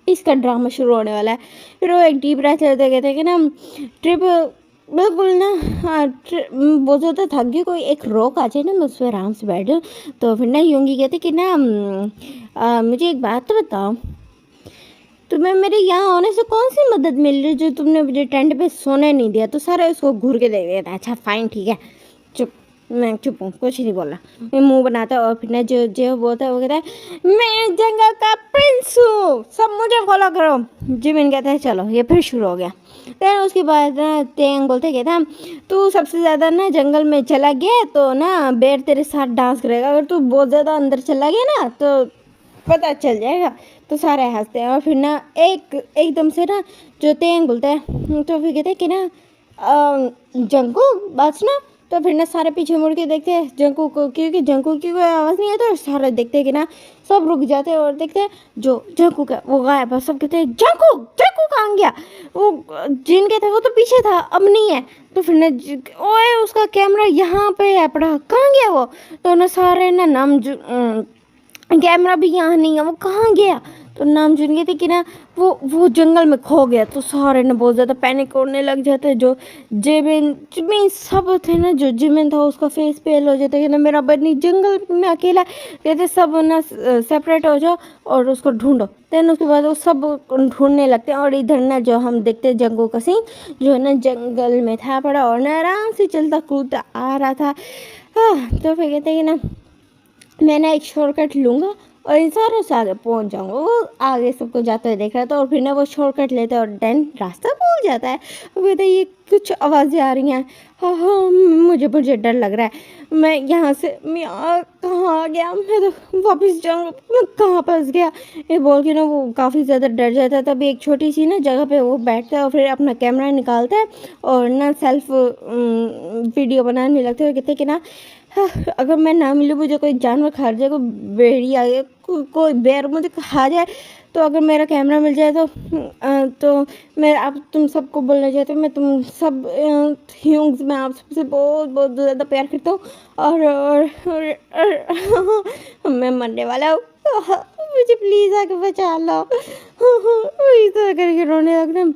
[SPEAKER 1] इसका ड्रामा शुरू होने वाला है। फिर वो एक डीप ब्रेथ लेते कहते हैं कि ना ट्रिप बिल्कुल ना, हाँ वो जो तो थक गई, कोई एक रॉक आ जाए ना मैं उस पर आराम से बैठ जाऊँ। तो फिर ना यूंगी कहते कि ना मुझे एक बात तो बताओ, तुम्हें मेरे यहाँ होने से कौन सी मदद मिल रही जो तुमने मुझे टेंट पे सोने नहीं दिया। तो सारे उसको घूर के देख रहे थे। अच्छा फाइन ठीक है, चुप, मैं चुप हूँ, कुछ नहीं बोला, मैं मुंह बनाता। और फिर ना जो बोलता है वो कहता है मैं जंगल का प्रिंस हूँ, सब मुझे फॉलो करो। जिमिन कहता है चलो, ये फिर शुरू हो गया। फिर उसके बाद ना तेंग बोलते कहता तू सबसे ज़्यादा ना जंगल में चला गया तो ना बेर तेरे साथ डांस करेगा, अगर तू बहुत ज़्यादा अंदर चला गया ना तो पता चल जाएगा। तो सारे हंसते हैं। और फिर ना एकदम से ना जो तेंग बोलता है तो फिर कहते हैं कि ना जंकू बात सुना। तो फिर ना सारे पीछे मुड़ के देखते हैं जंकू को, क्योंकि जंकू की कोई आवाज़ नहीं आता। और सारे देखते हैं कि ना सब रुक जाते हैं और देखते हैं जो जंकू का वो गायब है। सब कहते हैं जंकू जंकू कहाँ गया। वो जिन कहते हैं वो तो पीछे था अब नहीं है। तो फिर ना ओए उसका कैमरा यहाँ पे है पड़ा, कहाँ गया वो। तो ना सारे ना नाम कैमरा भी यहाँ नहीं है, वो कहाँ गया। तो नाम सुन गए थे कि ना वो जंगल में खो गया। तो सारे ना बहुत ज़्यादा पैनिक होने लग जाते। जो जिमिन सब थे ना, जो जिमिन था उसका फेस पेल हो जाता है कि ना मेरा बन्नी जंगल में अकेला। कहते सब ना सेपरेट हो जाओ और उसको ढूंढो। देन उसके बाद वो सब ढूंढने लगते हैं। और इधर ना जो हम देखते हैं जंगल का सीन जो है ना जंगल में था पड़ा और ना आराम से चलता कूदता आ रहा था। हाँ तो फिर कहते हैं कि ना मैं ना एक शॉर्टकट लूँगा और इन सारों से आगे पहुँच जाऊँगा। वो आगे सबको जाते हुए देख रहा था और फिर ना वो शॉर्टकट लेता है और देन रास्ता भूल जाता है। वो कहता है ये कुछ आवाज़ें आ रही हैं, हाँ हाँ मुझे डर लग रहा है। मैं यहाँ से मैं कहाँ आ गया, मैं तो वापस जाऊँगा, मैं कहाँ फंस गया। ये बोल के ना वो काफ़ी ज़्यादा डर जाता है। तभी एक छोटी सी ना जगह पे वो बैठता है और फिर अपना कैमरा निकालता है और ना सेल्फ वीडियो बनाने लगता है। और कहते हैं कि ना हाँ, अगर मैं ना मिलूँ, मुझे कोई जानवर खा जाए, कोई भेड़ी आ गया, कोई बेर मुझे खा जाए, तो अगर मेरा कैमरा मिल जाए तो मैं आप तुम सबको बोलना चाहती हूँ, मैं तुम सब ह्यूंग्स में आप सबसे बहुत बहुत ज़्यादा प्यार करता हूँ। और मैं मरने वाला हूँ, मुझे प्लीज़ आके बचा लो। इस तरह करके रोने लगना।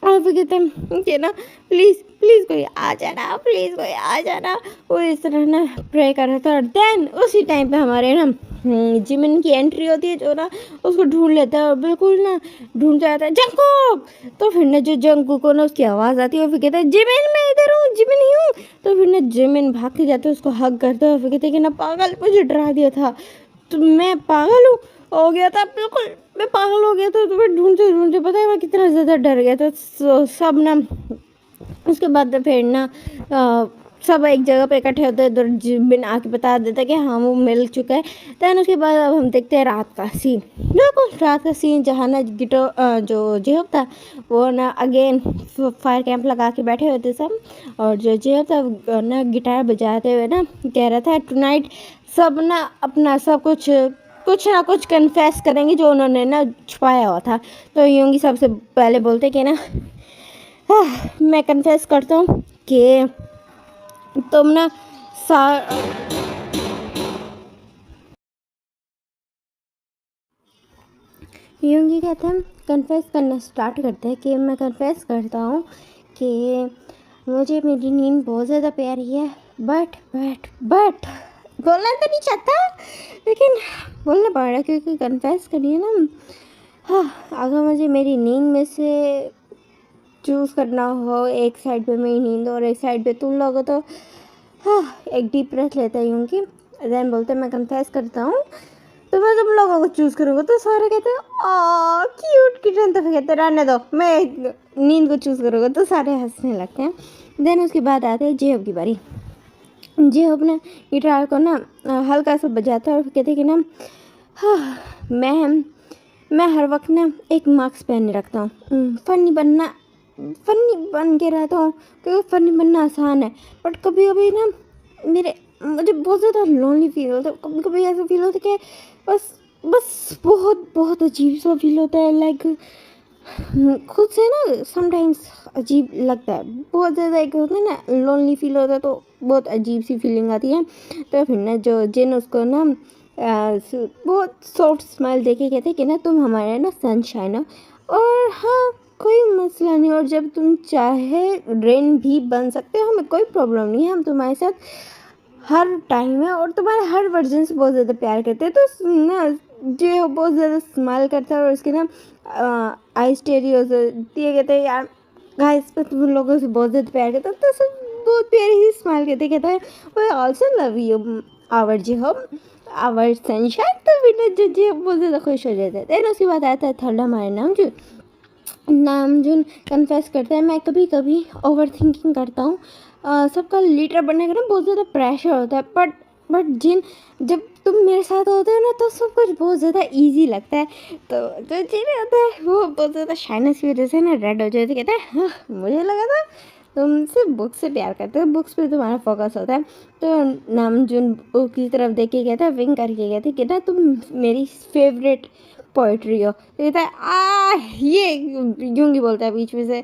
[SPEAKER 1] और फिर कहते हैं कि ना प्लीज़ प्लीज़ कोई आ जाना, प्लीज़ कोई आ जाना। वो इस तरह ना प्रे कर रहा था। और देन उसी टाइम पे हमारे ना जिमिन की एंट्री होती है जो ना उसको ढूंढ लेता है और बिल्कुल ना ढूंढ जाता है जंकुक। तो फिर ना जो जंकुक को ना उसकी आवाज़ आती है और फिर कहता है जिमिन मैं इधर हूँ, जिमिन ही हूँ। तो फिर ना जिमिन भाग के जाते हैं, उसको हग करते हैं और फिर कहते हैं कि ना पागल मुझे डरा दिया था, तो मैं पागल हो गया था, बिल्कुल मैं पागल हो गया था। तो मैं ढूंढते ढूंढते पता है मैं कितना ज़्यादा डर गया था। सब ना उसके बाद फिर ना सब एक जगह पे इकट्ठे होते हैं। तो जिमिन आके बता देता है कि हाँ वो मिल चुका है। दैन उसके बाद अब हम देखते हैं रात का सीन, बिल्कुल रात का सीन जहाँ ना जो जेहब था वो ना अगेन फायर कैंप लगा के बैठे हुए थे सब। और जो जेहब था ना गिटार बजाते हुए ना कह रहा था टुनाइट सब ना अपना सब कुछ ना कुछ कन्फेस करेंगे जो उन्होंने ना छुपाया हुआ था। तो यूंगी सबसे पहले बोलते कि ना मैं कन्फेस करता हूँ कि तुम ना यूंगी कहते हैं कन्फेस करना स्टार्ट करते हैं कि मैं कन्फेस करता हूँ कि मुझे मेरी नींद बहुत ज़्यादा प्यारी है। बट बोलना तो नहीं चाहता लेकिन बोलना पड़ रहा है क्योंकि कन्फेस करिए ना। हाँ अगर मुझे मेरी नींद में से चूज़ करना हो, एक साइड पे मेरी नींद और एक साइड पे तुम लोग हो, तो हाँ एक डीप ब्रेथ लेते हैं कि देन बोलते मैं कन्फेस करता हूँ तो मैं तुम लोगों को चूज़ करूँगा। तो सारे कहते हैं आ क्यूट किटन। तो फिर कहते रहने दो मैं नींद को चूज़ करूँगा। तो सारे हंसने लगते हैं। देन उसके बाद आते हैं जेहब की बारी। जेहब ने गिटार को ना हल्का सा बजाता है और कहते कि ना हाँ मैं मैं हर वक्त ना एक मास्क पहने रखता हूँ। फ़नी बन के रहता हूँ क्योंकि फ़नी बनना आसान है। बट कभी कभी ना मुझे बहुत ज़्यादा लोनली फील होता है। कभी कभी ऐसा फील होता है कि बस बस बहुत बहुत अजीब सा फील होता है। लाइक खुद से ना समटाइम्स अजीब लगता है। बहुत ज़्यादा एक होता है ना लोनली फील होता है तो बहुत अजीब सी फीलिंग आती है। तो फिर ना जो जिन उसको ना बहुत सॉफ्ट स्माइल देके कहते कि ना तुम हमारे ना सनशाइन हो। और हाँ, कोई मसला नहीं। और जब तुम चाहे रेन भी बन सकते हो, हमें कोई प्रॉब्लम नहीं है। हम तुम्हारे साथ हर टाइम है और तुम्हारे हर वर्जन से बहुत ज़्यादा प्यार करते हैं। तो ना जो बहुत ज़्यादा स्माइल करता है और उसके ना आई स्टेरी हो जाती है। कहते हैं यार गाइस पर तुम लोगों से बहुत ज़्यादा प्यार करता है। तो सब बहुत प्यारी ही स्माइल करते कहता है we also love you our G home our sunshine. तो फिर जो जी बहुत ज़्यादा खुश हो जाते हैं। देन उसके बाद आता है थर्ड हमारे नामजून कन्फेस करता है मैं कभी कभी ओवर थिंकिंग करता हूँ। सबका लीडर बनने का ना बहुत ज़्यादा प्रेशर होता है। बट जब तुम मेरे साथ होते हो ना तो सब कुछ बहुत ज़्यादा इजी लगता है। तो जो जिन होता है वो बहुत ज़्यादा शाइनेस की वजह से ना रेड हो जाती है। कहता है हाँ, मुझे लगा था तुम सिर्फ बुक्स से प्यार करते हो, बुक्स पे तुम्हारा फोकस होता है। तो नामजून बुक की तरफ देख के कहता है विंक करके कहते कि ना तुम मेरी फेवरेट पोइट्री हो। तो कहता है ये यूंगी बोलता है बीच में से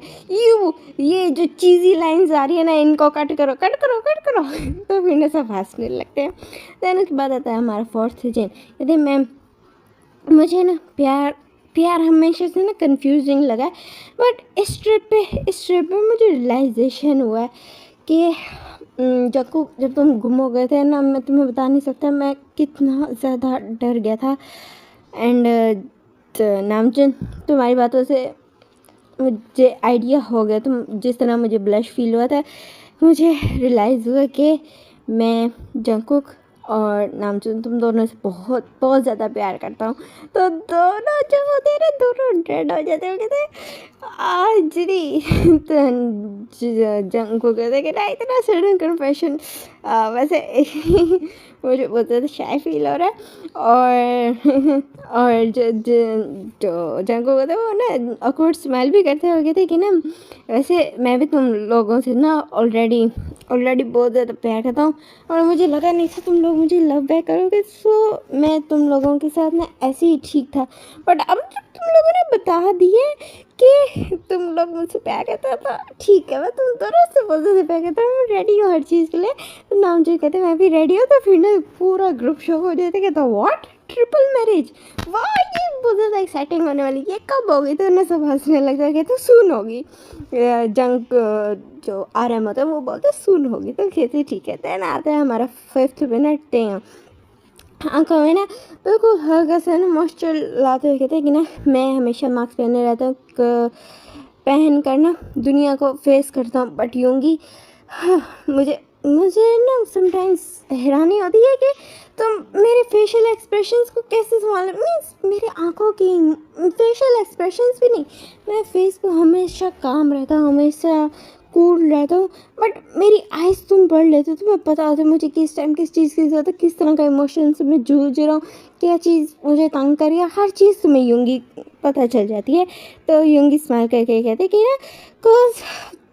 [SPEAKER 1] ये जो चीज़ी लाइंस आ रही है ना इनको कट करो कट करो कट करो। तो फिर ना सब हंसने लगते हैं। देन उसके बाद आता है हमारा फोर्थ सीजन। यदि मुझे ना प्यार हमेशा से ना कंफ्यूजिंग लगा है। बट इस ट्रिप पे मुझे रियलाइजेशन हुआ है कि जब तुम गुम हो गए थे ना, मैं तुम्हें बता नहीं सकता मैं कितना ज़्यादा डर गया था। एंड नामचंद तुम्हारी बातों से मुझे आइडिया हो गया। तुम जिस तरह मुझे ब्लश फील हुआ था, मुझे रियलाइज़ हुआ कि मैं जंकुक और नामचून तुम दोनों से बहुत बहुत ज़्यादा प्यार करता हूँ। तो दोनों जब होते हैं ना दोनों डेड हो जाते हैं। कहते हैं आज नहीं। तो जंकुक कहते कि ना इतना सडन कन्फेशन वैसे मुझे बहुत ज़्यादा शाय फील हो रहा है। और जो जंकुक कहते वो ना ऑकवर्ड स्माइल भी करते हो। कहते कि ना वैसे मैं भी तुम लोगों से ना ऑलरेडी बहुत ज़्यादा प्यार करता हूँ और मुझे लगा नहीं था तुम लोग मुझे लव बैक करोगे। सो मैं तुम लोगों के साथ ना ऐसे ही ठीक था। बट अब जब तुम लोगों ने बता दिए कि तुम लोग मुझसे प्यार करता था, ठीक है मैं तुम दोनों से बहुत ज़्यादा प्यार करता हूँ, मैं रेडी हूँ हर चीज़ के लिए। तो नाम जो कहते मैं भी रेडी हूँ। तो फिर ना पूरा ग्रुप शॉक हो जाता कहता व्हाट ट्रिपल मैरिज, वाह ये बहुत ज़्यादा एक्साइटिंग होने वाली, ये कब होगी। तो ना सब हंसने लग जाए कहते सुन होगी। जंक जो RM होता है वो बोलते सुन होगी। तो कहते ठीक है। देन आता है हमारा 5th मिनट आंखों में ना बिल्कुल हल्का सा ना मॉइस्चर लाते हुए कहते हैं कि ना मैं हमेशा मास्क पहने रहता हूँ, पहन कर ना दुनिया को फेस करता हूँ। बट यूंगी हाँ, मुझे ना समटाइम्स हैरानी होती है कि तुम मेरे फेशियल एक्सप्रेशंस को कैसे संभालो। मीन्स मेरे आंखों की फेशियल एक्सप्रेशंस भी नहीं, मैं फेस को हमेशा काम रहता हूँ, हमेशा कूल रहता हूँ। बट मेरी आइज़ तुम पढ़ लेते हो, तुम्हें पता होता है मुझे किस टाइम किस चीज़ की ज़रूरत है, किस तरह का इमोशंस मैं जूझ रहा हूँ, क्या चीज़ मुझे तंग कर रही है, हर चीज़ तुम्हें यूंगी पता चल जाती है। तो यूंगी स्माइल करके कहते कि ना बिकॉज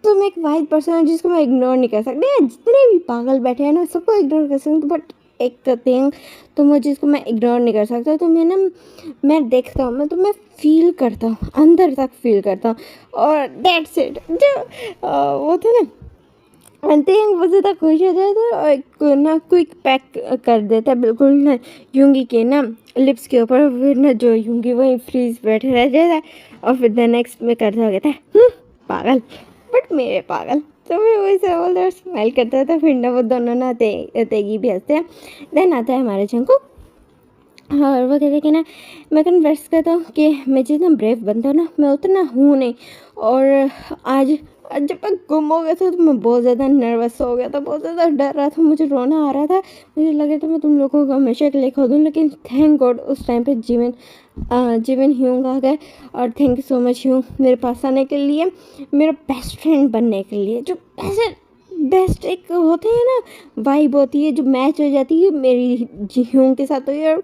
[SPEAKER 1] तुम एक वाइड पर्सन हो जिसको मैं इग्नोर नहीं कर सकती। जितने भी पागल बैठे हैं ना सबको इग्नोर कर सकती, बट एक थिंग तुम हो जिसको मैं इग्नोर नहीं कर सकता। तो मैं देखता हूँ, मैं तुम्हें फील करता हूँ, अंदर तक फील करता हूँ। और दैट्स इट। जो वो था ना अंतिम बहुत ज़्यादा खुश हो जाता है और एक ना क्विक पैक कर देता है बिल्कुल ना यूंगी के ना लिप्स के ऊपर। फिर ना जो यूंगी वहीं फ्रीज बैठे रह जाता है और फिर द नेक्स्ट में करता कहता है पागल, बट मेरे पागल। तो फिर वही से बोलते स्माइल करता है। तो फिर ना वो दोनों ना तेगी भी हंसते हैं। देन आता है हमारे जंकू और वो कहते कि ना मैं कन्वर्स करता हूँ कि मैं जितना ब्रेव बनता हूँ ना मैं उतना हूँ नहीं। और आज जब मैं गुम हो गया था तो मैं बहुत ज़्यादा नर्वस हो गया था, बहुत ज़्यादा डर रहा था, मुझे रोना आ रहा था, मुझे लगा था मैं तुम लोगों को हमेशा के लिए खो दूँ। लेकिन थैंक गॉड उस टाइम पे जीवन ह्यूंग आ गए। और थैंक यू सो मच ह्यूंग मेरे पास आने के लिए, मेरा बेस्ट फ्रेंड बनने के लिए। जो ऐसे बेस्ट एक होते हैं ना वाइब होती है जो मैच हो जाती है मेरी ह्यूंग के साथ हुई। और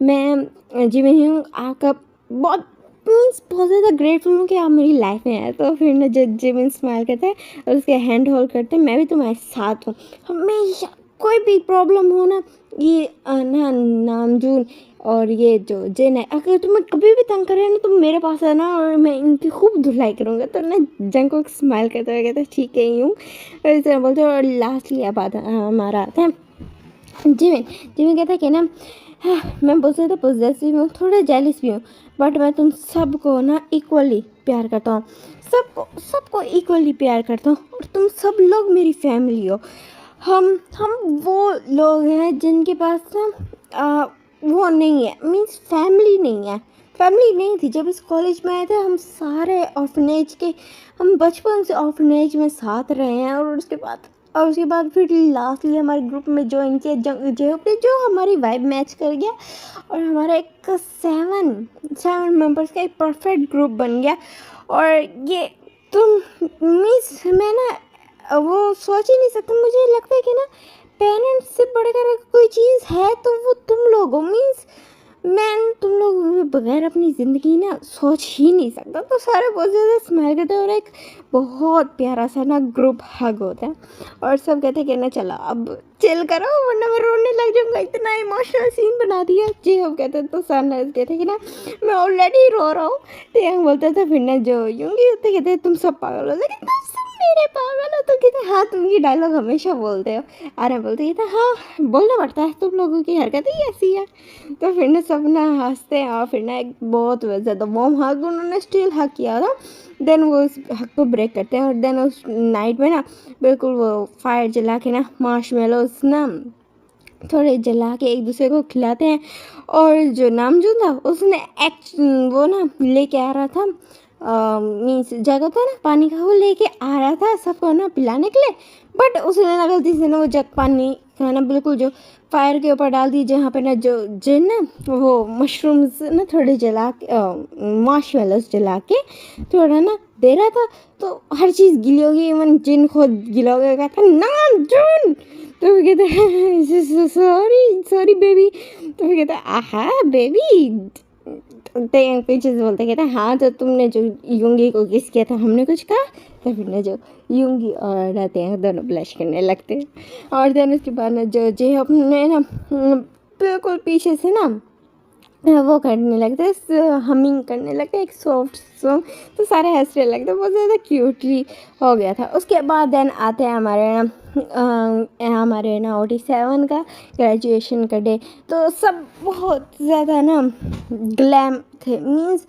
[SPEAKER 1] मैं जीवन ह्यूंग आपका बहुत मीन्स बहुत ज़्यादा ग्रेटफुल हूँ कि आप मेरी लाइफ में आए। तो फिर ना जब जिमिन स्माइल करता है और उसके हैंड होल्ड करते हैं, मैं भी तुम्हारे साथ हूँ हमेशा, कोई भी प्रॉब्लम हो ना। ये ना नामजून और ये जो जिन है, अगर तुम्हें कभी भी तंग करे ना तुम मेरे पास आना और मैं इनकी खूब धुलाई करूँगा। तो ना जंगकुक स्माइल करते हुए कहते हैं ठीक है यूँ, और इस तरह बोलते हैं। और लास्टली अब आता हमारा आता है जिमिन। जिमिन कहता है कि ना मैं बहुत ज़्यादा पॉजेसिव हूँ, थोड़ा जेलिस भी हूँ, बट मैं तुम सबको ना इक्वली प्यार करता हूँ, सबको सबको इक्वली प्यार करता हूँ, और तुम सब लोग मेरी फैमिली हो। हम वो लोग हैं जिनके पास ना वो नहीं है, मीन्स फैमिली नहीं है। फैमिली नहीं थी जब इस कॉलेज में आए थे। हम सारे ऑर्फनेज के, हम बचपन से ऑर्फनेज में साथ रहे हैं, और उसके बाद फिर लास्टली हमारे ग्रुप में ज्वाइन किया जो हमारी वाइब मैच कर गया, और हमारा एक सेवन मेंबर्स का एक परफेक्ट ग्रुप बन गया। और ये तुम मिस मैं ना वो सोच ही नहीं सकता। मुझे लगता है कि ना पेरेंट्स से बढ़कर कोई चीज़ है तो वो तुम लोग हो। मीन्स मैं तुम लोग बगैर अपनी ज़िंदगी ना सोच ही नहीं सकता। तो सारे बहुत ज़्यादा स्माइल करते हैं और एक बहुत प्यारा सा ना ग्रुप हग होता है, और सब कहते हैं कि ना चलो अब चिल करो वरना मैं रोने लग जाऊंगा, इतना इमोशनल सीन बना दिया। जी हम कहते हैं तो सनराइज कहते हैं कि ना मैं ऑलरेडी रो रहा हूँ। तो यंग बोलते थे फिर ना जो यूंगी होते कहते तुम सब पागल हो, लेकिन तुम सब मेरे पागल हो। तो कहते हाँ तुम ये डायलॉग हमेशा बोलते हो। अरे बोलते कहते हाँ बोलना पड़ता है, तुम लोगों की हरकत ही ऐसी है। तो फिर ना सब ना हंसते हैं, और फिर ना एक बहुत ज़्यादा वार्म हग उन्होंने स्टिल हग किया था। देन वो उस हग को ब्रेक करते हैं, और देन उस नाइट में ना बिल्कुल वो फायर जला के ना मार्शमेलोस ना थोड़े जला के एक दूसरे को खिलाते हैं। और जो नामजून था उसने वो ना लेके आ रहा था मीन्स जग होता है ना पानी का, वो लेके आ रहा था सबको ना पिलाने के लिए। बट उसने ना गलती से ना वो जग पानी का ना बिल्कुल जो फायर के ऊपर डाल दी, जहाँ पे ना जो जिन ना वो मशरूम्स ना थोड़े जला के मार्शमेलोस जला के थोड़ा ना दे रहा था। तो हर चीज़ गीली होगी, इवन जिन खुद गीला हो गया, कहता नामजून। तो वो कहते हैं सॉरी सॉरी बेबी। तो वो कहता है आहा बेबी। तो पीछे से बोलते कहते हैं हाँ तो तुमने जो यूंगी को किस किया था हमने कुछ कहा। तो फिर ना जो यूंगी और रहते हैं दोनों ब्लश करने लगते हैं, और देन उसके बाद ना जो अपने ना बिल्कुल पीछे से ना वो करने लगते हमिंग करने लगते एक सॉफ्ट सॉन्ग। तो सारे हंसने लगते, बहुत ज़्यादा क्यूटली हो गया था। उसके बाद देन आते हैं हमारे ना OT7 का ग्रेजुएशन का डे। तो सब बहुत ज़्यादा ना ग्लैम थे, मीन्स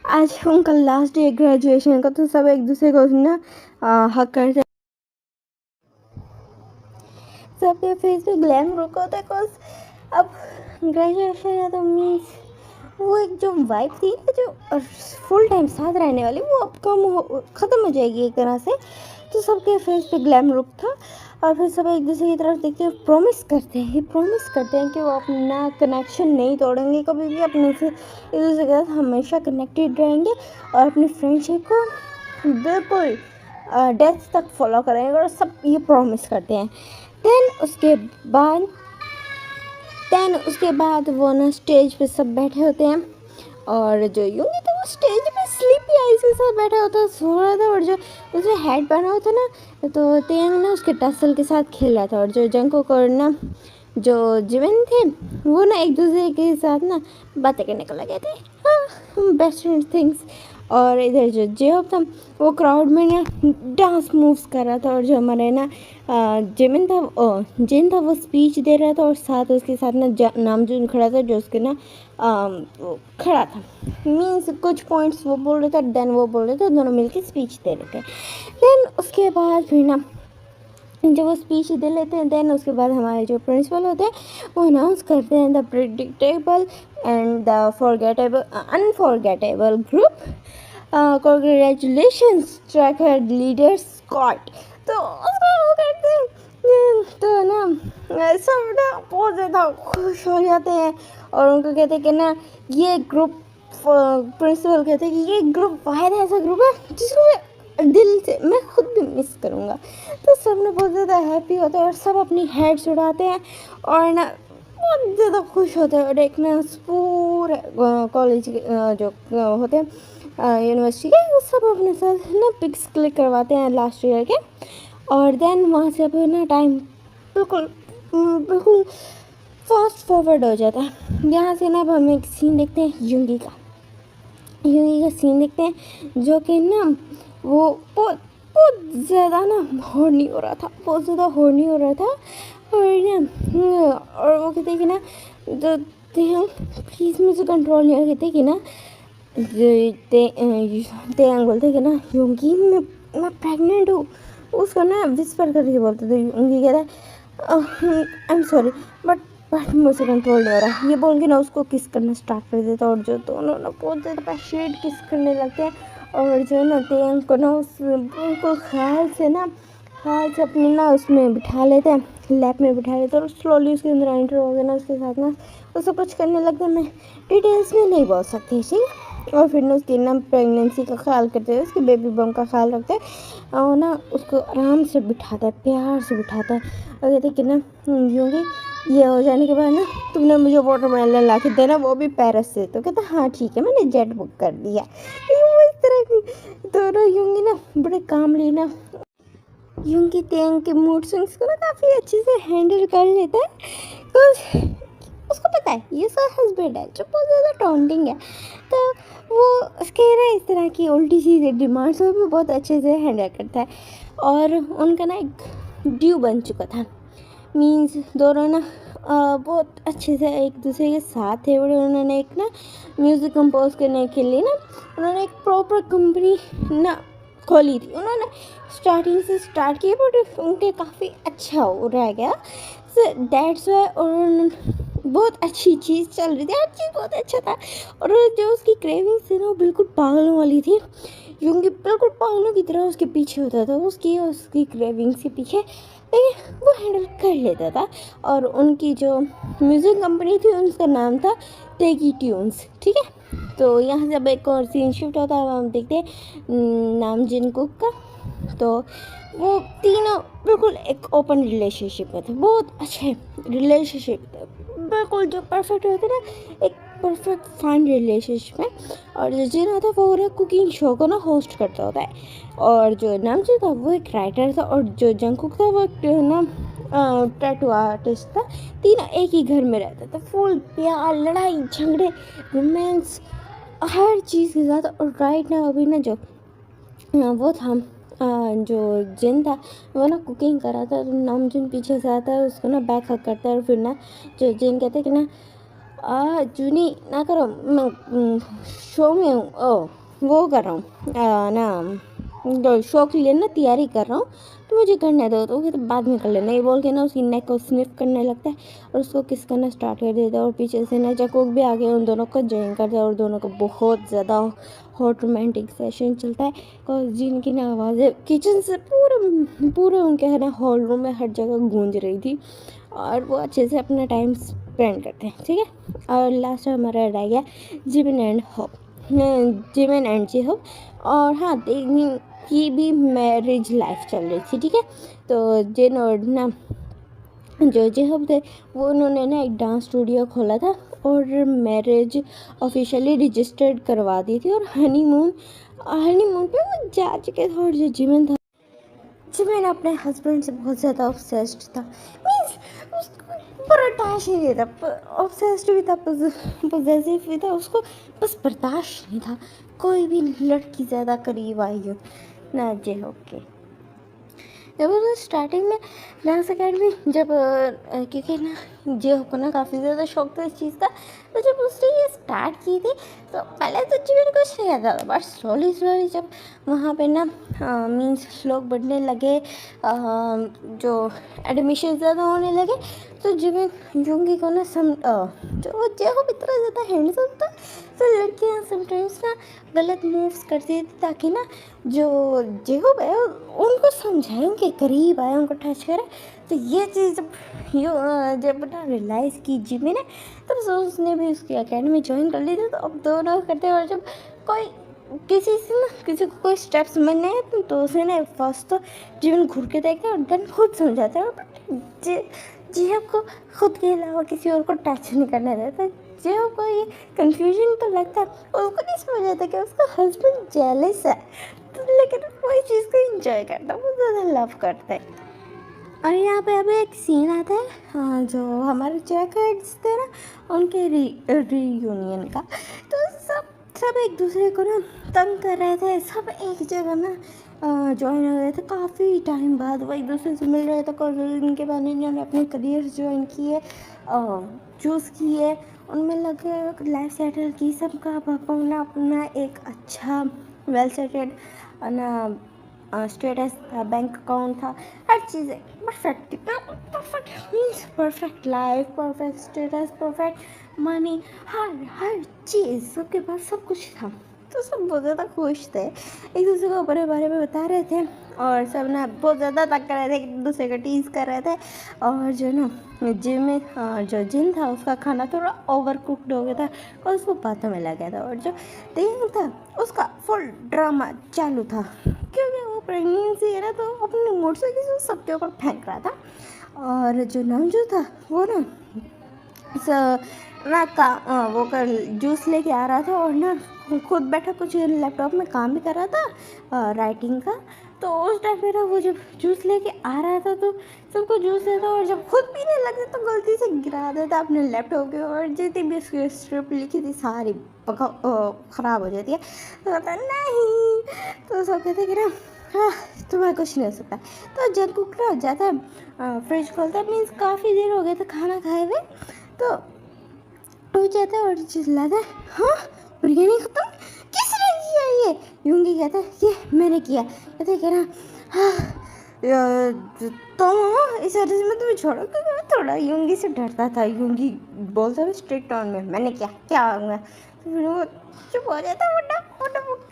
[SPEAKER 1] आज उनका लास्ट डे ग्रेजुएशन का। तो सब एक दूसरे को ना हक करते, सबके फेस पे ग्लैम रुका होता है। बिकॉज अब ग्रेजुएशन है तो मीन्स वो एक जो वाइब थी ना जो फुल टाइम साथ रहने वाली, वो अब ख़त्म हो जाएगी एक तरह से। तो सबके फेस पे ग्लैम रुक था, और फिर सब एक दूसरे की तरफ देखते हैं, प्रॉमिस करते हैं कि वो अपना कनेक्शन नहीं तोड़ेंगे कभी भी, अपने से एक दूसरे के साथ हमेशा कनेक्टेड रहेंगे, और अपनी फ्रेंडशिप को बिल्कुल डेथ तक फॉलो करेंगे, और सब ये प्रॉमिस करते हैं। देन उसके बाद वो ना स्टेज पे सब बैठे होते हैं, और जो यूंगी तो वो स्टेज पे स्लीपी आइज के साथ बैठा होता है, सो रहा था। और जो उसने हेड पहना होता ना तो तेंग ना उसके टसल के साथ खेल रहा था, और जो जंगकुक और ना जो जिमिन थे वो ना एक दूसरे के साथ ना बातें करने को लगे थे, हाँ बेस्ट थिंग्स। और इधर जो जेहोब था वो क्राउड में ना डांस मूव्स कर रहा था, और जो हमारे ना जिन था वो स्पीच दे रहा था, और साथ उसके साथ ना नामजून खड़ा था जो उसके ना वो खड़ा था, मीन्स कुछ पॉइंट्स वो बोल रहे थे, देन वो बोल रहे थे, दोनों मिलके स्पीच दे रहे थे। देन उसके बाद फिर ना जब वो स्पीच दे लेते हैं, देन उसके बाद हमारे जो प्रिंसिपल होते हैं वो अनाउंस करते हैं the predictable and the unforgettable group congratulations tracker leader Scott. तो उसको वो करते हैं तो ना सब ना बहुत ज़्यादा खुश हो जाते हैं, और उनको कहते हैं कि ना ये ग्रुप, प्रिंसिपल कहते हैं कि ये ग्रुप वाहिद ऐसा ग्रुप है जिसको मैं दिल से मैं खुद भी मिस करूँगा। तो सब ने बहुत ज़्यादा हैप्पी होते हैं, और सब अपनी हेड्स उड़ाते हैं, और ना बहुत ज़्यादा खुश होते हैं, और एक ना पूरा और कॉलेज जो होते हैं यूनिवर्सिटी के, वो सब अपने साथ ना पिक्स क्लिक करवाते हैं लास्ट ईयर के। और देन वहाँ से अपना टाइम बिल्कुल बिल्कुल फास्ट फॉरवर्ड हो जाता है। यहाँ से ना अब हम एक सीन देखते हैं यूंगी का सीन देखते हैं, जो कि ना वो बहुत बहुत ज़्यादा ना हॉर्नी हो रहा था, बहुत ज़्यादा हॉर्नी हो रहा था। और ना और वो कहते कि ना जो प्लीज़ मुझे कंट्रोल नहीं हो, कहते कि ना तेयांग बोलते कि ना यूंगी मैं प्रेग्नेंट हूँ। उसको ना विस्पर करके बोलते थे। यूंगी कहता है आई एम सॉरी बट मुझे कंट्रोल नहीं हो रहा, ये बोल के ना उसको किस करना स्टार्ट कर देता। और जो दोनों ना बहुत ज़्यादा पैशनेट किस करने लगते हैं। और जो है ना तेयांग को ना उस बिल्कुल ख्याल से अपने ना उसमें बिठा लेते हैं, लैप में बिठा लेते हैं और स्लोली उसके अंदर एंटर हो गए ना उसके साथ ना उसको कुछ करने लगते हैं। मैं डिटेल्स में नहीं बोल सकती, ठीक है। और फिर ना उसकी ना प्रेगनेंसी का ख्याल करते हैं, उसके बेबी बम का ख्याल रखते हैं और ना उसको आराम से बिठाता है, प्यार से बिठाता है और कहते कि ना यूँगी ये हो जाने के बाद ना तुमने मुझे वाटरमेलन ला के देना, वो भी पेरिस से। तो कहता हाँ ठीक है, मैंने जेट बुक कर दिया। वो इस तरह की दोनों यूँगी ना बड़े कामली ना यूँगी तेयांग के मूड स्विंग्स को ना काफ़ी अच्छे से हैंडल कर लेता है। बिकॉज उसको पता है ये उसका हस्बैंड है जो बहुत ज़्यादा टॉन्टिंग है, तो वो उसके ना इस तरह की उल्टी सीधी डिमांड्स को भी बहुत अच्छे से हैंडल करता है। और उनका ना एक ड्यू बन चुका था, मीन्स दोनों ना बहुत अच्छे से एक दूसरे के साथ थे। बड़े उन्होंने एक ना म्यूज़िक कंपोज करने के लिए ना उन्होंने एक प्रॉपर कंपनी ना खोली थी। उन्होंने स्टार्टिंग से स्टार्ट किया बट उनके काफ़ी अच्छा हो रह गया, सो दैट्स वाई। और बहुत अच्छी चीज़ चल रही थी, हर चीज़ बहुत अच्छा था। और जो उसकी क्रेविंग्स थी ना वो बिल्कुल पागलों वाली थी, क्योंकि बिल्कुल पागलों की तरह उसके पीछे होता था, उसकी क्रेविंग्स के पीछे, लेकिन वो हैंडल कर लेता था। और उनकी जो म्यूज़िक कंपनी थी उसका नाम था टेगी ट्यून्स, ठीक है। तो यहाँ से अब एक और सीन शिफ्ट होता है, हम देखते हैं नाम जिनकुक का। तो वो तीनों बिल्कुल एक ओपन रिलेशनशिप में थे, बहुत अच्छे रिलेशनशिप थे, बिल्कुल जो परफेक्ट होते ना, एक परफेक्ट फाइन रिलेशनशिप में। और जो जिन होता है वो ना कुकिंग शो को ना होस्ट करता होता है, और जो नामजू था वो एक राइटर था, और जो जंगकुक था वो एक ना टैटू आर्टिस्ट था। तीनों एक ही घर में रहते थे, फुल प्यार, लड़ाई झगड़े, रोमांस, हर चीज़ के साथ। और राइट ना अभी ना जो वो था जो जिन था वो ना कुकिंग कर रहा था, तो नामजुन पीछे से आता है, उसको ना बैक हक करता है। और फिर ना जो जिन कहते हैं कि ना जूनी ना करो, मैं शो में हूँ, ओ वो कर रहा हूँ ना तो शो के लिए ना तैयारी कर रहा हूँ, तो मुझे करने दो। तो वो बाद में कर लेना, ये बोल के ना उसकी नेक को स्निफ करने लगता है और उसको किस करना स्टार्ट कर देता है। और पीछे से ना जकोक भी आगे उन दोनों को ज्वाइन करता है और दोनों को बहुत ज़्यादा हॉट रोमांटिक सेशन चलता है। और जिनकी ना आवाज़ें किचन से पूरे उनके है ना हॉल रूम में हर जगह गूंज रही थी, और वो अच्छे से अपना टाइम स्पेंड करते हैं, ठीक है। और लास्ट हमारा रह गया जिमिन एंड जी होप। और हाँ, देखनी की भी मैरिज लाइफ चल रही थी, ठीक है। तो जिन और ना जो जेहब थे वो उन्होंने ना एक डांस स्टूडियो खोला था और मैरिज ऑफिशियली रजिस्टर्ड करवा दी थी। और हनीमून पे वो जा चुके थे। और जो जिमिन अपने हस्बैंड से बहुत ज़्यादा ऑब्सेस्ड था, मीन्स उसको पर अटैच नहीं था, ऑब्सेस्ड भी था, पॉसेसिव भी था, उसको बस बर्दाश्त नहीं था कोई भी लड़की ज़्यादा करीब आई हो ना जेहब के। जब वो स्टार्टिंग में डांस अकेडमी क्योंकि ना जेहब को ना काफ़ी ज़्यादा शौक था इस चीज़ का, तो जब उसने ये स्टार्ट की थी तो पहले तो जिमिन कुछ नहीं आता था, बट स्लोली जब वहाँ पे ना मीन्स लोग बढ़ने लगे, जो एडमिशन ज़्यादा होने लगे, तो जिमिन यूंगी को ना जो जेहब इतना ज़्यादा हैंडसम था, तो लड़कियाँ समटाइम्स ना गलत मूव्स करती थी ताकि ना जो जेहब है उनको समझाए, उनके करीब आए, उनको टच करे। तो ये चीज़ जब ना रियलाइज़ की जिमिन ने, तब से उसने भी उसकी एकेडमी ज्वाइन कर ली थी। तो अब दोनों करते हैं, और जब कोई किसी को कोई स्टेप समझ नहीं है तो उसे ना फर्स्ट तो जिमिन घूर के देखे और देन खुद समझाते हैं। बट जेहब को खुद के अलावा किसी और को टच नहीं करने देता, जो को ये कन्फ्यूजन तो लगता है, उसको नहीं समझ आता कि उसका हस्बैंड जेलस है, तो लेकिन वही चीज़ को इंजॉय करता है, वो ज़्यादा लव करता है। और यहाँ पे अभी एक सीन आता है, हाँ, जो हमारे जैकेट्स थे ना, उनके रीयूनियन का। तो सब एक दूसरे को ना तंग कर रहे थे, सब एक जगह ना ज्वाइन हो रहे थे, काफ़ी टाइम बाद वो एक दूसरे से मिल रहे थे, उनके बाद इन्होंने अपने करियर ज्वाइन किए, चूज़ किए, उनमें लगे लाइफ सेटल की, सबका अपना अपना एक अच्छा वेल सेटेड स्टेटस था, बैंक अकाउंट था, हर चीज़ perfect, perfect means perfect life, perfect status, perfect money, हर चीज़ सबके पास सब कुछ था। तो सब बहुत ज़्यादा खुश थे, एक दूसरे को अपने बारे में बता रहे थे, और सब ना बहुत ज़्यादा तक कर रहे थे, एक दूसरे को टीज़ कर रहे थे। और जो ना जिम में जो जिन था उसका खाना थोड़ा ओवर कुक्ड हो गया था और उसको बातों में लग गया था, और जो तेल था उसका फुल ड्रामा चालू था, क्योंकि वो प्रेगनेंसी है ना, तो अपने मोटरसाइकिल सबके ऊपर फेंक रहा था। और जो नमजू था वो ना वो कर जूस लेके आ रहा था, और ना खुद बैठा कुछ लैपटॉप में काम भी कर रहा था राइटिंग का। तो उस टाइम पे ना वो जब जूस लेके आ रहा था तो सबको जूस देता, और जब खुद पीने लगे तो गलती से गिरा देता अपने लैपटॉप के, और जितनी भी उसकी स्क्रिप्ट लिखी थी सारी ख़राब हो जाती है। तो कहता नहीं, तो सब कहते कि ना हाँ तुम्हें कुछ नहीं हो सकता। तो जब कुक ना जाता है फ्रिज खोलता है, मीन्स काफ़ी देर हो गया था खाना खाए हुए, तो वो जाता है और चिल्लाता है, हाँ बिरयानी खत्म, किसने किया ये? यूंगी कहता है ये मैंने किया। कहते कह रहा हाँ तो इस वजह से मैं तुम्हें छोड़ो, क्योंकि मैं थोड़ा यूंगी से डरता था। यूंगी बोलता है स्ट्रिक्ट टोन में, मैंने क्या होगा, तो फिर वो चुप हो जाता है। वरना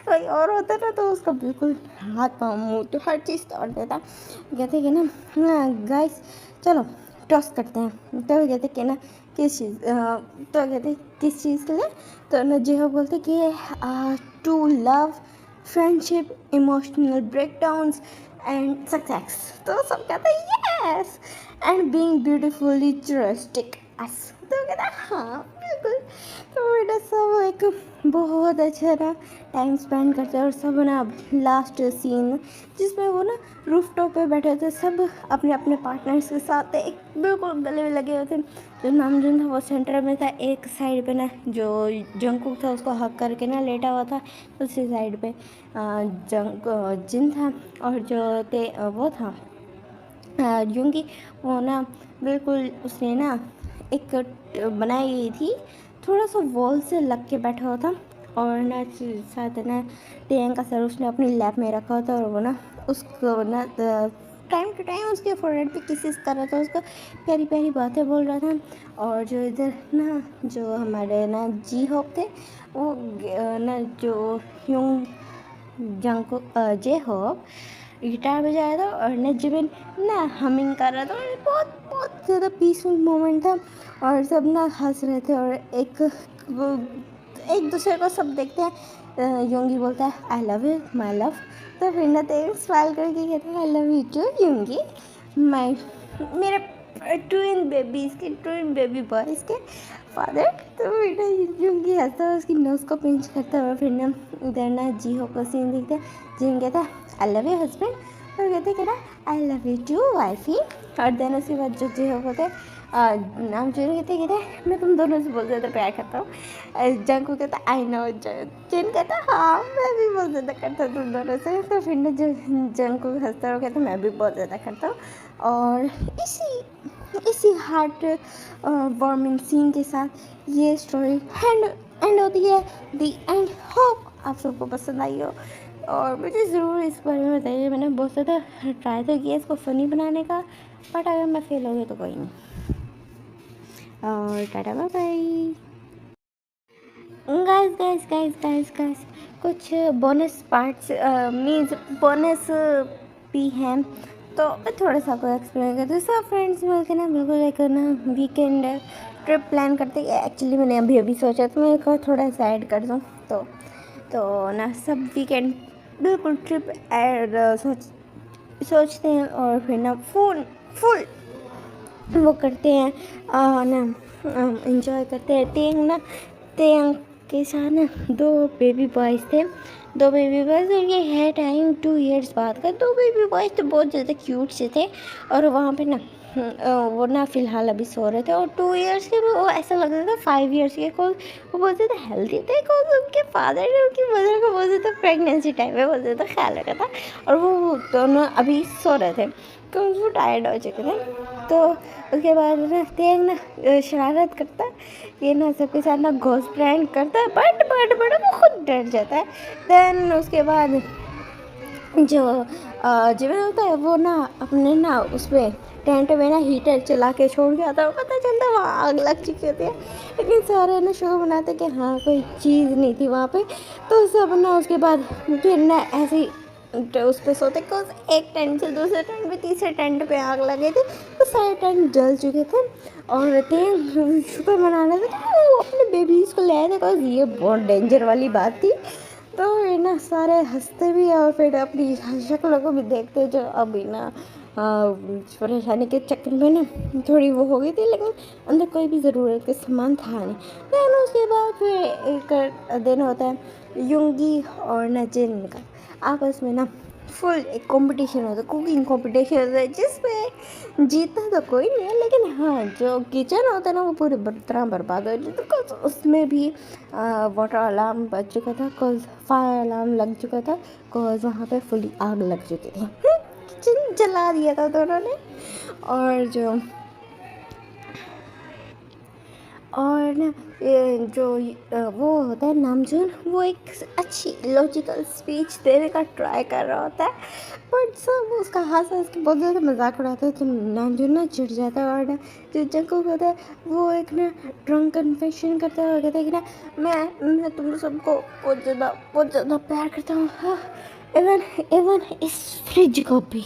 [SPEAKER 1] कोई और होता ना तो उसका बिल्कुल हाथ पाँव मुँह तो हर चीज़ तोड़ देता। कहते कि ना हाँ गाइस चलो टॉस करते हैं। तो कहते कि ना किस चीज़ तो कहते किस चीज़ के लिए, तो ना जो बोलते कि to love, friendship, emotional breakdowns and success. तो सब कहते हैं yes, and being beautifully trustic us. तो कहता हाँ बिल्कुल। तो बेटा सब एक बहुत अच्छा ना टाइम स्पेंड करते हैं, और सब ना लास्ट सीन जिसमें वो ना रूफ टॉप पे बैठे थे, सब अपने अपने पार्टनर्स के साथ एक बिल्कुल गले में लगे हुए थे। जो नामजून था वो सेंटर में था, एक साइड पे ना जो जंगकुक था उसको हक करके ना लेटा हुआ था, दूसरी साइड पे जिन था, और जो वो था यूंगी, वो ना बिल्कुल उसने ना एक बनाई गई थी, थोड़ा सा वॉल से लग के बैठा हुआ था, और ना साथ ना टेंग का सर उसने अपनी लैप में रखा होता, और वो ना उसको ना टाइम टू टाइम उसके फोरहेड पे किसेस कर रहा था, उसको प्यारी प्यारी बातें बोल रहा था। और जो इधर ना जो हमारे ना जी होप थे, वो ना जो यूं जंको जे होप गिटार बजाया था, और ना जिबिन ना हमिंग कर रहा था, और बहुत बहुत ज़्यादा पीसफुल मोमेंट था। और सब ना हंस रहे थे, और एक दूसरे को सब देखते हैं। योंगी बोलता है आई लव यू माई लव, तो फिर ना तेरे स्माइल करके कहते हैं आई लव यू टू योंगी, माई मेरे ट्विन बेबीज़ के ट्विन बेबी बॉयज़ के फादर। तो बेटा योंगी हंसता है, उसकी नोज़ को पिंच करता है, और फिर ना इधर ना जी हो का सीन देखते हैं, जिन कहता है आई लव यू हस्बैंड, और कहते कहना I love you too wifey. और देन उसके बाद जो जी हो होते नाम जो कहते मैं तुम दोनों से बहुत ज़्यादा प्यार करता हूँ। जंग को कहता आई नो, जिन कहता हाँ मैं भी बहुत ज़्यादा करता हूँ तुम दोनों से। तो फिर ना जो जंग को हंसता रहो कहता मैं भी बहुत ज़्यादा करता हूँ। और इसी हार्ट वार्मिंग सीन के साथ ये स्टोरी एंड होती है। दी एंड होप आप सबको पसंद आई हो, और मुझे ज़रूर इस बारे में बताइए। मैंने बहुत ज़्यादा ट्राई तो किया इसको फ़नी बनाने का, बट अगर मैं फेल हो गई तो कोई नहीं। और टाटा बाय बाय। गाइस कुछ बोनस पार्ट्स मीन्स बोनस भी हैं, तो मैं थोड़ा सा आपको एक्सप्लेन करती हूँ। सब फ्रेंड्स मिल के ना बिल्कुल एक ना वीकेंड ट्रिप प्लान करते हैं। एक्चुअली मैंने अभी सोचा तो मैं एक थोड़ा सा ऐड कर दूँ, तो ना सब वीकेंड बिल्कुल ट्रिप सोचते हैं, और फिर ना फुल वो करते हैं ना, इंजॉय करते हैं। टेंग के साथ ना 2 बेबी बॉयज़ थे, 2 बेबी बॉयज़, और ये है टाइम 2 इयर्स बाद का। 2 बेबी बॉयज़ तो बहुत ज़्यादा क्यूट से थे, और वहाँ पे ना वो ना फ़िलहाल अभी सो रहे थे, और 2 इयर्स के वो ऐसा लग रहा था 5 इयर्स के, बिकॉज़ वो बहुत ज़्यादा हेल्दी थे, बिकॉज़ उनके फादर ने उनकी मदर को बहुत ज़्यादा प्रेगनेंसी टाइम में बहुत ज़्यादा ख्याल रखा था, और वो दोनों अभी सो रहे थे, तो वो टायर्ड हो चुके थे। तो उसके बाद ना तेग ना शरारत करता है, ये ना सबके साथ ना घोस्ट प्रैंक करता है, बट वो खुद डर जाता है। देन उसके बाद जो जीवन होता है वो ना अपने ना उसमें टेंट में ना हीटर चला के छोड़ के आता है, पता चलता है वहाँ आग लग चुकी होती है, लेकिन सारे ना शो बनाते कि हाँ कोई चीज़ नहीं थी वहाँ पे। तो सब ना उसके बाद फिर ना ऐसे ही उस पर सोते, बिकॉज एक टेंट से दूसरे टेंट पे तीसरे टेंट पे आग लगी थी, तो सारे टेंट जल चुके थे, और थे शुक्र मना रहे थे कि वो अपने बेबीज़ को ले आए थे, बिकॉज ये बहुत डेंजर वाली बात थी। तो ये ना सारे हंसते भी हैं, और फिर अपनी शक्लों को भी देखते, जो अभी ना परेशानी के चक्कर में ना थोड़ी वो हो गई थी, लेकिन अंदर कोई भी ज़रूरत का सामान था नहीं। देन उसके बाद फिर एक दिन होता है युंगी और ना जिन का आपस में ना फुल एक कंपटीशन होता है, कुकिंग कंपटीशन होता है, जिसमें जीतता तो कोई नहीं है, लेकिन हाँ जो किचन होता है ना वो पूरी तरह बर्बाद हो जाती है, बिकॉज उसमें भी वाटर अलार्म बज चुका था, कॉज फायर अलार्म लग चुका था, कॉज वहाँ पे फुली आग लग चुकी थी। किचन जला दिया था दोनों ने। और जो और ना ये जो वो होता है नामजून, वो एक अच्छी लॉजिकल स्पीच देने का ट्राई कर रहा होता है, बट सब उसका हंस हंस के बहुत ज़्यादा मजाक उड़ाते हैं, तो नामजून ना चिढ़ जाता है, और ना जो जंगकुक होता है वो एक ना ड्रंक कन्फेशन करता है, और कहता है कि ना मैं तुम सबको बहुत ज़्यादा प्यार करता हूँ, हाँ, इवन इवन इस फ्रिज को भी,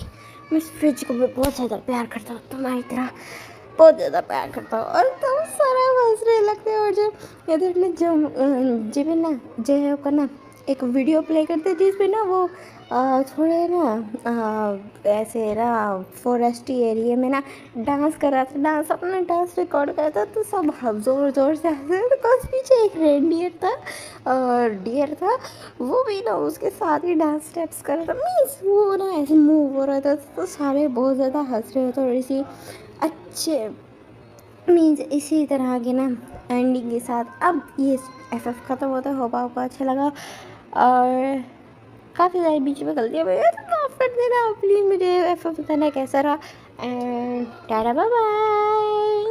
[SPEAKER 1] मैं इस फ्रिज को भी बहुत ज़्यादा प्यार करता हूँ, तुम्हारी तरह बहुत ज़्यादा प्यार करता हूँ। और तो सारा हंसने लगते हैं, और जब इधर ना जब ना जय का ना एक वीडियो प्ले करते हैं, जिसमें ना वो थोड़े ना ऐसे ना फॉरेस्टी एरिया में ना डांस कर रहा था, डांस अपना डांस रिकॉर्ड कर रहा था, तो सब ज़ोर ज़ोर से हंस रहे थे, बिकॉज पीछे एक रेनडियर था, और डियर था, वो भी ना उसके साथ ही डांस स्टेप्स कर रहा था, मीन्स वो ना ऐसे मूव हो रहा था, तो सारे बहुत ज़्यादा हंस रहे थे, और इसी अच्छे मीन्स इसी तरह के ना एंडिंग के साथ अब ये एफ ख़त्म होता है। होप आपको अच्छा लगा, और काफ़ी सारी बीच में गलतियाँ हुई हैं, तो माफ़ कर देना प्लीज़, मुझे एफ बताना कैसा रहा, एंड टाटा बाय बाय।